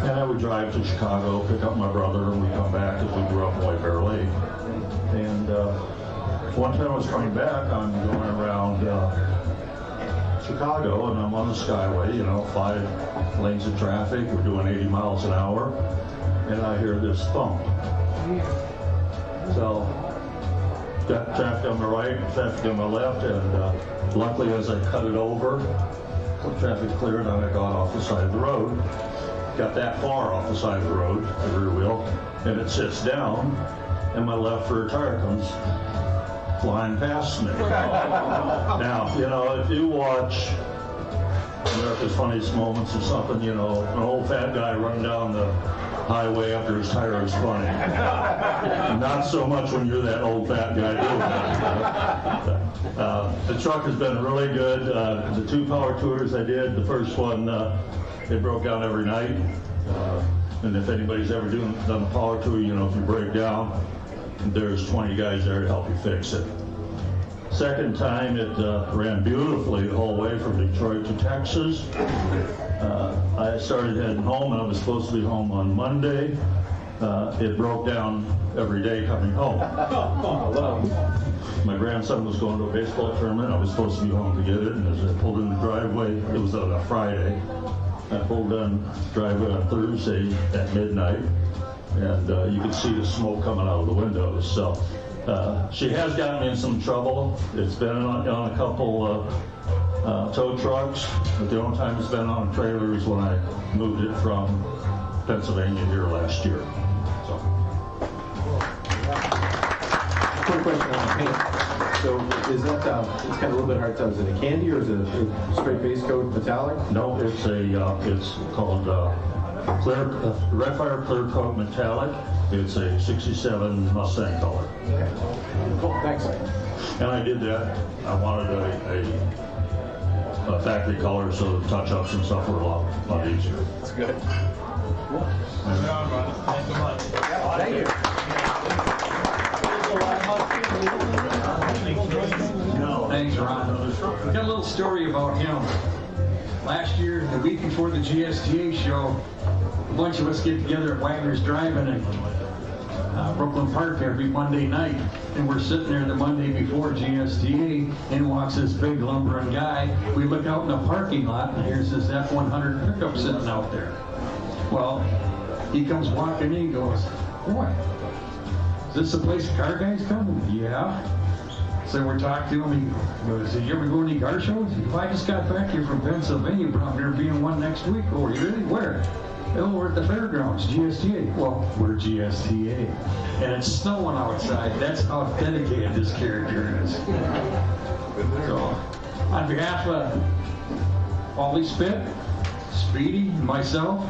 and I would drive to Chicago, pick up my brother, and we'd come back because we grew up in White Bear Lake. And one time I was coming back, I'm going around Chicago, and I'm on the Skyway, 5 lanes of traffic, we're doing 80 miles an hour, and I hear this thump. So, got traffic on my right, traffic on my left, and luckily as I cut it over, the traffic cleared and I got off the side of the road. Got that far off the side of the road, the rear wheel, and it sits down, and my left rear tire comes flying past me. Now, if you watch America's Funniest Moments or something, an old fat guy running down the highway after his tire is funny. Not so much when you're that old fat guy doing it. The truck has been really good. The 2 power tours I did, the first one, it broke down every night. And if anybody's ever done a power tour, if you break down, there's 20 guys there to help you fix it. Second time, it ran beautifully the whole way from Detroit to Texas. I started heading home, and I was supposed to be home on Monday. It broke down every day coming home. My grandson was going to a baseball tournament. I was supposed to be home to get it, and as I pulled in the driveway, it was on a Friday. I pulled in the driveway on Thursday at midnight, and you could see the smoke coming out of the windows. So she has gotten me in some trouble. It's been on a couple tow trucks, but the only time it's been on a trailer is when I moved it from Pennsylvania here last year. So. Quick question on the paint. So is that, it's kind of a little bit hard to tell, is it a candy or is it a straight base coat metallic? No, it's called Red Fire Clear Coat Metallic. It's a 67 Mustang color. Okay. Cool, thanks. And I did that. I wanted a factory color so the touch-ups and stuff were a lot easier. That's good. Cool. Thanks so much. Thank you. Thanks, Ron. Got a little story about him. Last year, the week before the GSTA show, a bunch of us get together at Wagner's Drive-In in Brooklyn Park every Monday night, and we're sitting there the Monday before GSTA, and walks this big lumbering guy. We look out in the parking lot, and here's this F100 pickup sitting out there. Well, he comes walking in, he goes, "Boy, is this the place car guys come?" "Yeah." So we're talking to him, he goes, "Did you ever go to any car shows?" He goes, "I just got back here from Pennsylvania, but I'm going to be in one next week." "Oh, you really? Where?" "Oh, we're at the fairgrounds, GSTA." "Well, we're GSTA. And it's snowing outside. That's how dedicated this character is." So, on behalf of Spit, Speedy, and myself,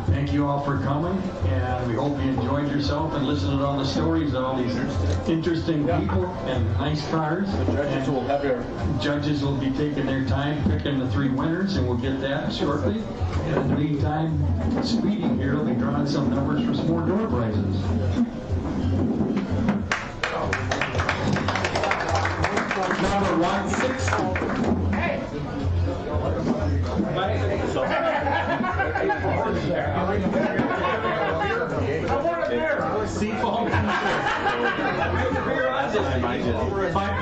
thank you all for coming, and we hope you enjoyed yourself and listened to all the stories of all these interesting people and nice cars. Judges will be taking their time picking the 3 winners, and we'll get that shortly. And in the meantime, Speedy here will be drawing some numbers for some more door prizes. Number 160. Seafoam.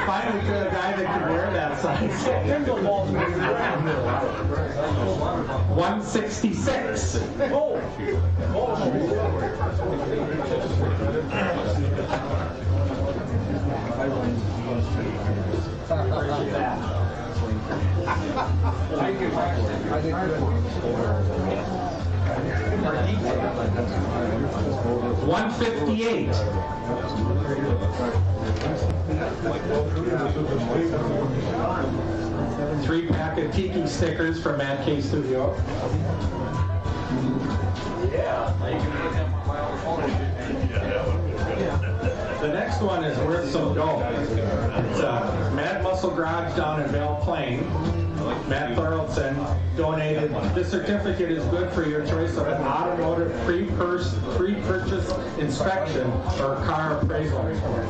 Finally, to a guy that can wear that size. 166. Oh. $158. 3-pack of Tiki stickers from Matt K Studio. The next one is worth some dough. It's Mad Muscle Garage down in Belle Plaine. Matt Thoraldson donated. This certificate is good for your choice of an automotive pre-purchase inspection or car appraisal report.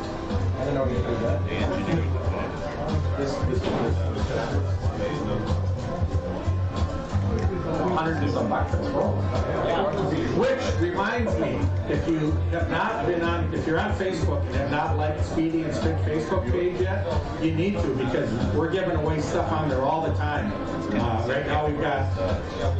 I don't know if you did that. This 100 and some bucks. Which reminds me, if you have not been on, if you're on Facebook and have not liked Speedy and Spit Facebook page yet, you need to, because we're giving away stuff on there all the time. Right now we've got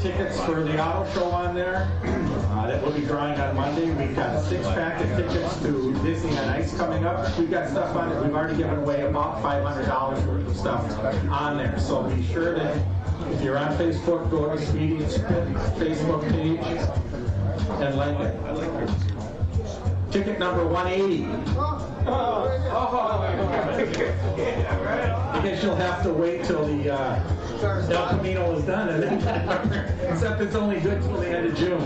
tickets for the auto show on there that we'll be drawing on Monday. We've got a 6-pack of tickets to Disney on Ice coming up. We've got stuff on it. We've already given away about $500 worth of stuff on there. So be sure that if you're on Facebook, go to Speedy and Spit Facebook page and like it. Ticket number 180. I guess you'll have to wait till the El Camino is done, and then except it's only good till the end of June.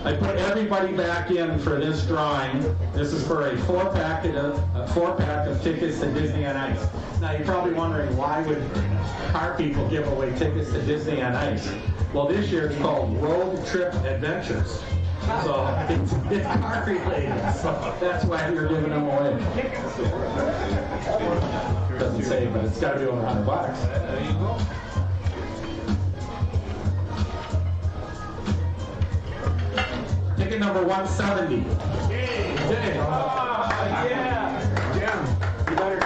I put everybody back in for this drawing. This is for a 4-pack of tickets to Disney on Ice. Now you're probably wondering, why would car people give away tickets to Disney on Ice? Well, this year it's called Road Trip Adventures. So it's car related. So that's why you're giving them away. Doesn't say, but it's got to be over $100. There you go. Ticket number 170. Yeah. You better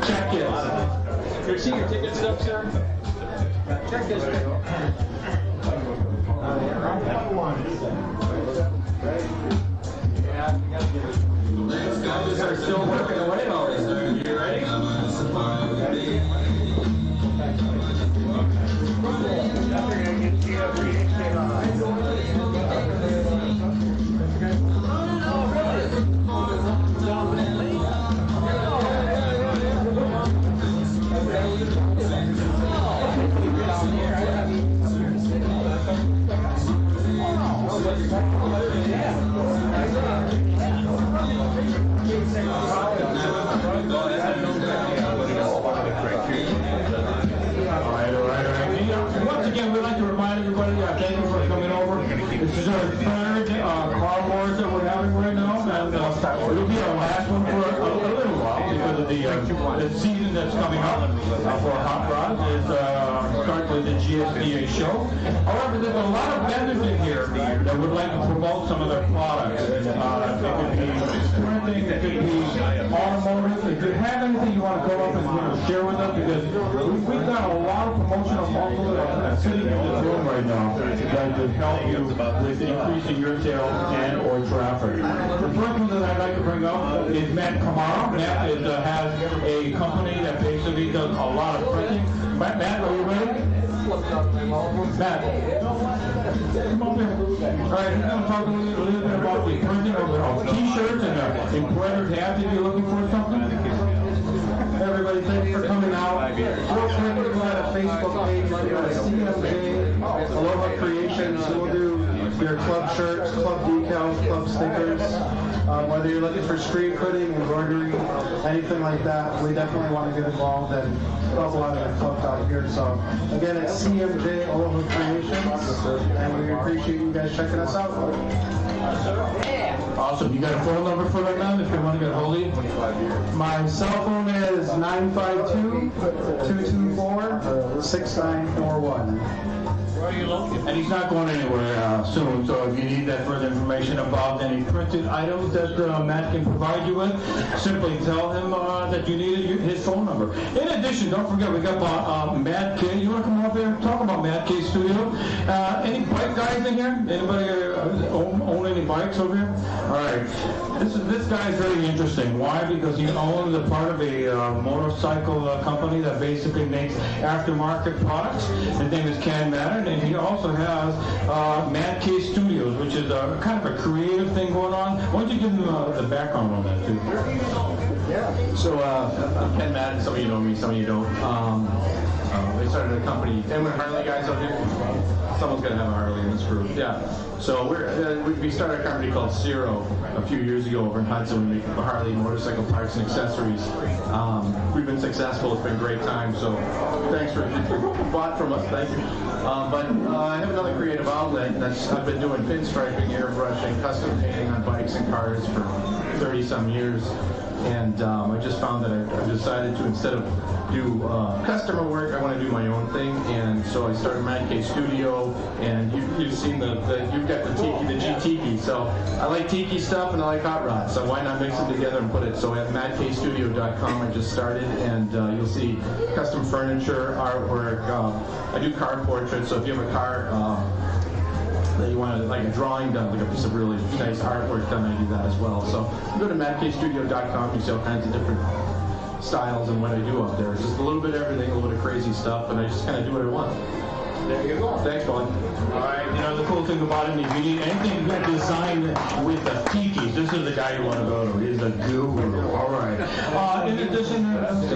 check it. You see your ticket stub, sir? Check this. Guys are still working away on this. You ready? Once again, we'd like to remind everybody, thank you for coming over. This is our third car wars that we're having right now, and it'll be our last one for a little while because of the season that's coming up for Hot Rod is starting with the GSDA show. However, there's a lot of vendors in here that would like to promote some of their products. It could be printing, it could be automotive. If you have anything you want to go up and share with us, because we've got a lot of promotional pamphlets sitting in this room right now that could help you with increasing your sales and or traffic. The first one that I'd like to bring up is Matt Kamara. Matt has a company that basically does a lot of printing. Matt, are you ready? Matt, come up here. All right, he's going to talk a little bit about the printing of t-shirts and embroidered hats if you're looking for something. Everybody, thanks for coming out. Real quick, we've got a Facebook page, CMJ Aloha Creations. We'll do your club shirts, club decals, club stickers. Whether you're looking for screen printing, embroidery, anything like that, we definitely want to get involved and help a lot of the clubs out here. So again, it's CMJ Aloha Creations, and we appreciate you guys checking us out. Awesome. You got a phone number for right now if you want to get a hold of you? My cell phone is 952-224-6941. And he's not going anywhere soon, so if you need that further information about any printed items that Matt can provide you with, simply tell him that you needed his phone number. In addition, don't forget, we got Mad K. You want to come up here and talk about Mad K Studio? Any bike guys in here? Anybody own any bikes over here? All right. This guy is very interesting. Why? Because he owns a part of a motorcycle company that basically makes aftermarket products. His name is Ken Madden, and he also has Mad K Studios, which is kind of a creative thing going on. Why don't you give him the background on that, too? Yeah. So, I'm Ken Madden. Some of you know me, some of you don't. They started a company. Anyone Harley guys out here? Someone's going to have a Harley in this group. Yeah. So we started a company called Zero a few years ago over in Hudson. We make Harley motorcycle parts and accessories. We've been successful. It's been a great time. So thanks for bought from us. Thank you. But I have another creative outlet. I've been doing pinstriping, airbrushing, custom painting on bikes and cars for 30-some years. And I just found that I decided to, instead of do customer work, I want to do my own thing. And so I started Mad K Studio, and you've seen you've got the Tiki, the G-Tiki. So I like Tiki stuff and I like hot rods. So why not mix them together and put it? So at madkstudio.com I just started, and you'll see custom furniture, artwork. I do car portraits, so if you have a car that you want like a drawing done, like a piece of really nice artwork done, I do that as well. So go to madkstudio.com, you see all kinds of different styles and what I do up there. It's just a little bit of everything, a little bit of crazy stuff, and I just kind of do what I want. There you go. Thanks, Colin. All right, the cool thing about him, if you need anything designed with the tikis, this is the guy you want to go to. He's a guru. All right. In addition,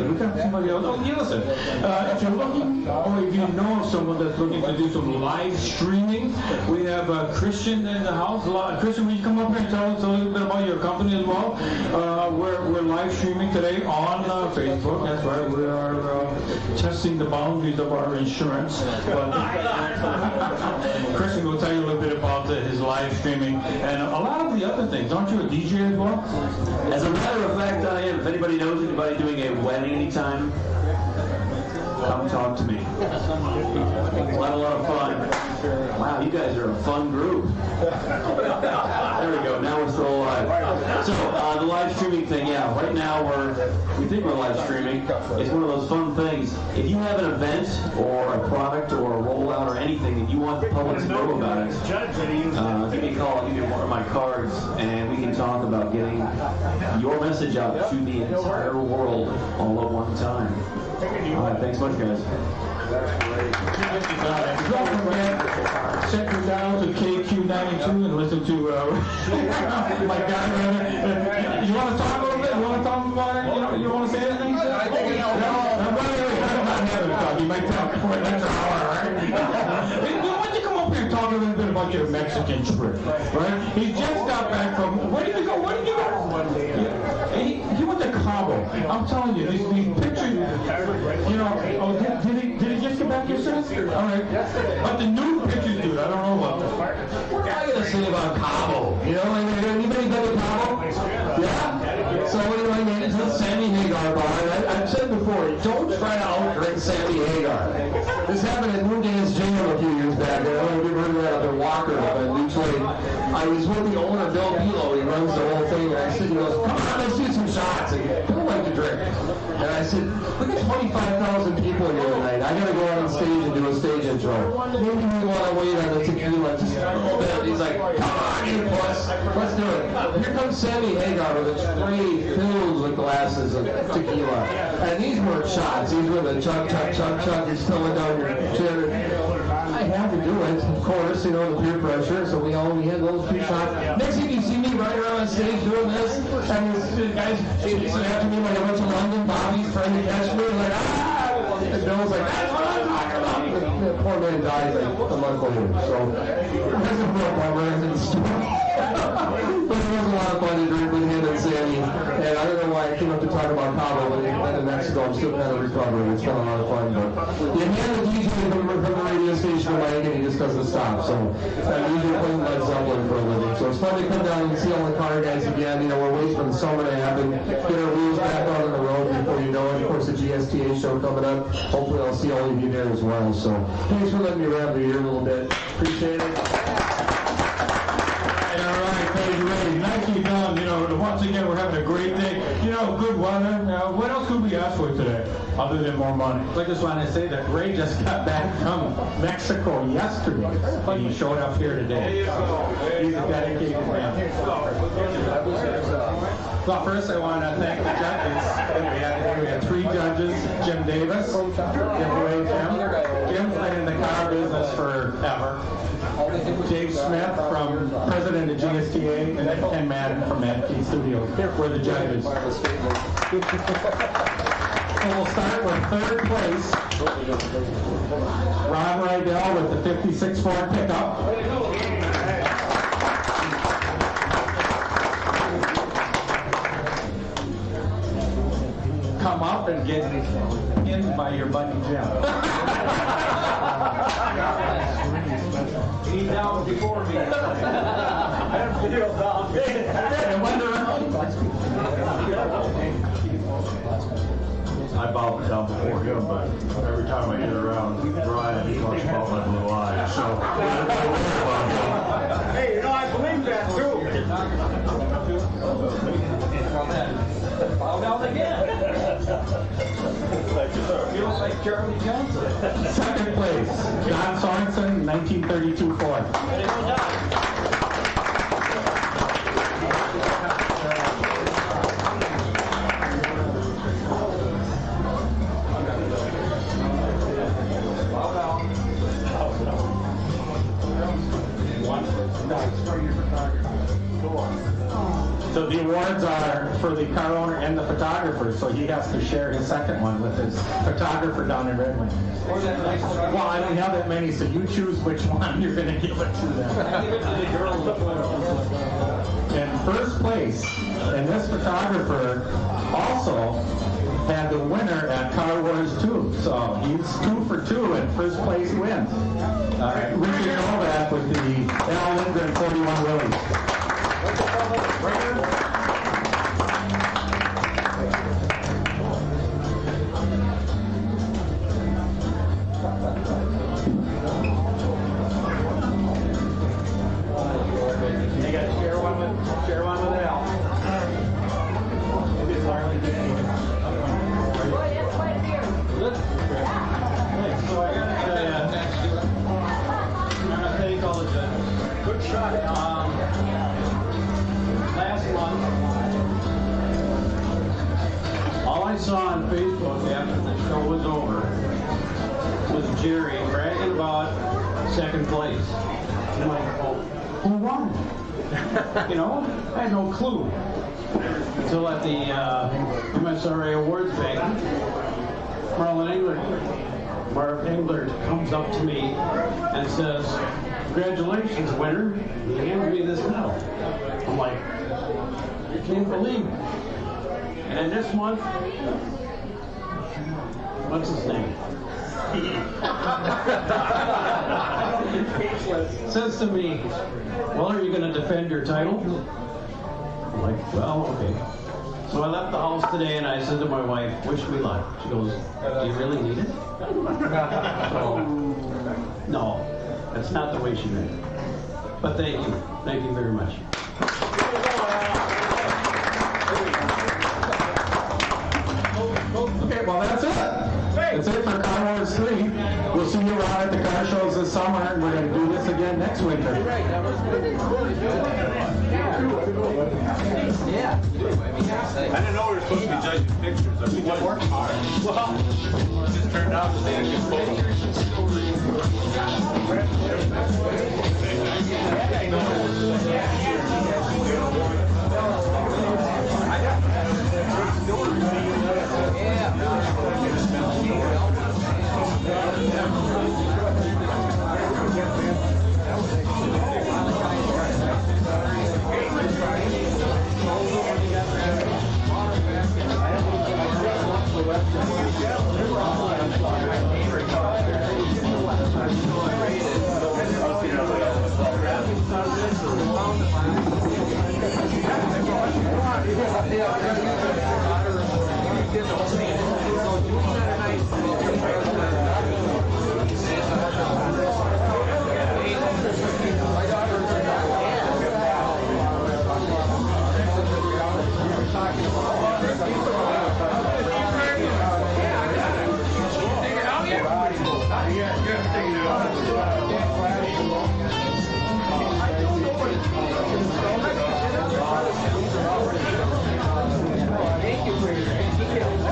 we got somebody else. Oh, yeah, listen. If you're looking, or if you know of someone that's looking to do some live streaming, we have Christian in the house. Christian, will you come up here and tell us a little bit about your company as well? We're live streaming today on Facebook. That's right. We are testing the boundaries of our insurance. But Christian will tell you a little bit about his live streaming and a lot of the other things. Aren't you a DJ as well? As a matter of fact, I am. If anybody knows anybody doing a wedding anytime, come talk to me. We'll have a lot of fun. Wow, you guys are a fun group. There we go. Now we're still alive. So the live streaming thing, yeah. Right now we think we're live streaming. It's one of those fun things. If you have an event or a product or a rollout or anything and you want the public to know about it, give me a call. I'll give you one of my cards, and we can talk about getting your message out to the entire world all at one time. All right, thanks much, guys. That's great. Don't forget, check her down to KQ92 and listen to my guy. You want to talk a little bit? You want to talk about it? You want to say anything? I think you know. I'm not having a talk. You might talk for an extra hour, right? Why don't you come up here and talk a little bit about your Mexican trip, right? He just got back from, where did you go? Where did you go? He went to Cabo. I'm telling you, these pictures, did he just get back yesterday? All right. But the new pictures, dude, I don't know about that. What am I going to say about Cabo? Anybody been to Cabo? Yeah? So it's the Sammy Hagar bar. I've said before, don't try to outdrink Sammy Hagar. This happened at Moonday's Jam a few years back. I don't know if you've heard of that other Walker up in Detroit. I was with the owner, Bill Pilo. He runs the whole thing. And I said, he goes, come on, let's do some shots. And Bill liked to drink. And I said, look at 25,000 people here tonight. I got to go out on stage and do a stage intro. Maybe we want to wait on the tequila just a little bit. He's like, come on, you puss. Let's do it. Here comes Sammy Hagar with a tray filled with glasses of tequila. And these weren't shots. These were the chug, chug, chug, chug. You're spilling down your chin. I had to do it, of course, the peer pressure. So we had those few shots. Next thing you see me right around on stage doing this, and the guys chasing after me when I went to London. Bobby's trying to catch me, like, and Bill's like, that's what I'm talking about. The poor man died like a month later. So that's a real bummer in the story. But it was a lot of fun to drink with him and Sammy. And I don't know why I came up to talk about Cabo, but then in Mexico, I'm still kind of recovering. It's been a lot of fun. But you hear the DJ from the radio station in Miami, and he just doesn't stop. So I'm usually playing Led Zeppelin for a living. So it's fun to come down and see all the car guys again. You know, we're waiting for the summer to happen, get our wheels back out on the road before you know it. Of course, the GSTA show coming up. Hopefully, I'll see all of you there as well. So, thanks for letting me ramble here a little bit. Appreciate it. All right, great. Nicely done. You know, once again, we're having a great day. You know, good weather. What else could we ask for today, other than more money? I just want to say that Ray just got back from Mexico yesterday, but he showed up here today. He's a dedicated man. Well, first I want to thank the judges. We had 3 judges: Jim Davis, giveaway Jim. Jim's been in the car business forever. Dave Smith, from president of GSTA, and Ken Madden from Mad Key Studios. We're the judges. So we'll start with 3rd place. Ron Rydell with the 56 Ford pickup. Come up and get in by your buddy Jim. He's down before me. I bowed down before him, but every time I get around Brian, he talks about my blue eyes. So, Hey, you know, I believe that too. Bow down again. Feels like Charlie Johnson. 2nd place, John Sorensen, 1932 Ford. So the awards are for the car owner and the photographer, so he has to share his 2nd one with his photographer down in Red Wing. Well, I don't have that many, so you choose which one you're going to give it to them. In 1st place, and this photographer also had the winner at Car Wars 2, so he's 2 for 2, and 1st place wins. Richard Novak with the Al Lindgren 41 Willys. All I saw on Facebook after the show was over was Jerry bragging about 2nd place. And I'm like, oh, who won? You know, I had no clue. Until at the MSRA Awards banquet, Marv Englert comes up to me and says, "Congratulations, winner." He hands me this medal. I'm like, I can't believe it. And this month, what's his name? Says to me, "Well, are you going to defend your title?" I'm like, "Well, okay." So I left the house today and I said to my wife, "Wish me luck." She goes, "Do you really need it?" So, no, that's not the way she meant it. But thank you. Thank you very much. Okay, well that's it. That's it for Car Wars 3. We'll see you around at the car shows this summer, and we're going to do this again next winter. Yeah. I didn't know we were supposed to be judging pictures. I mean, working hard. Well, it just turned out to be a good photo. Yeah.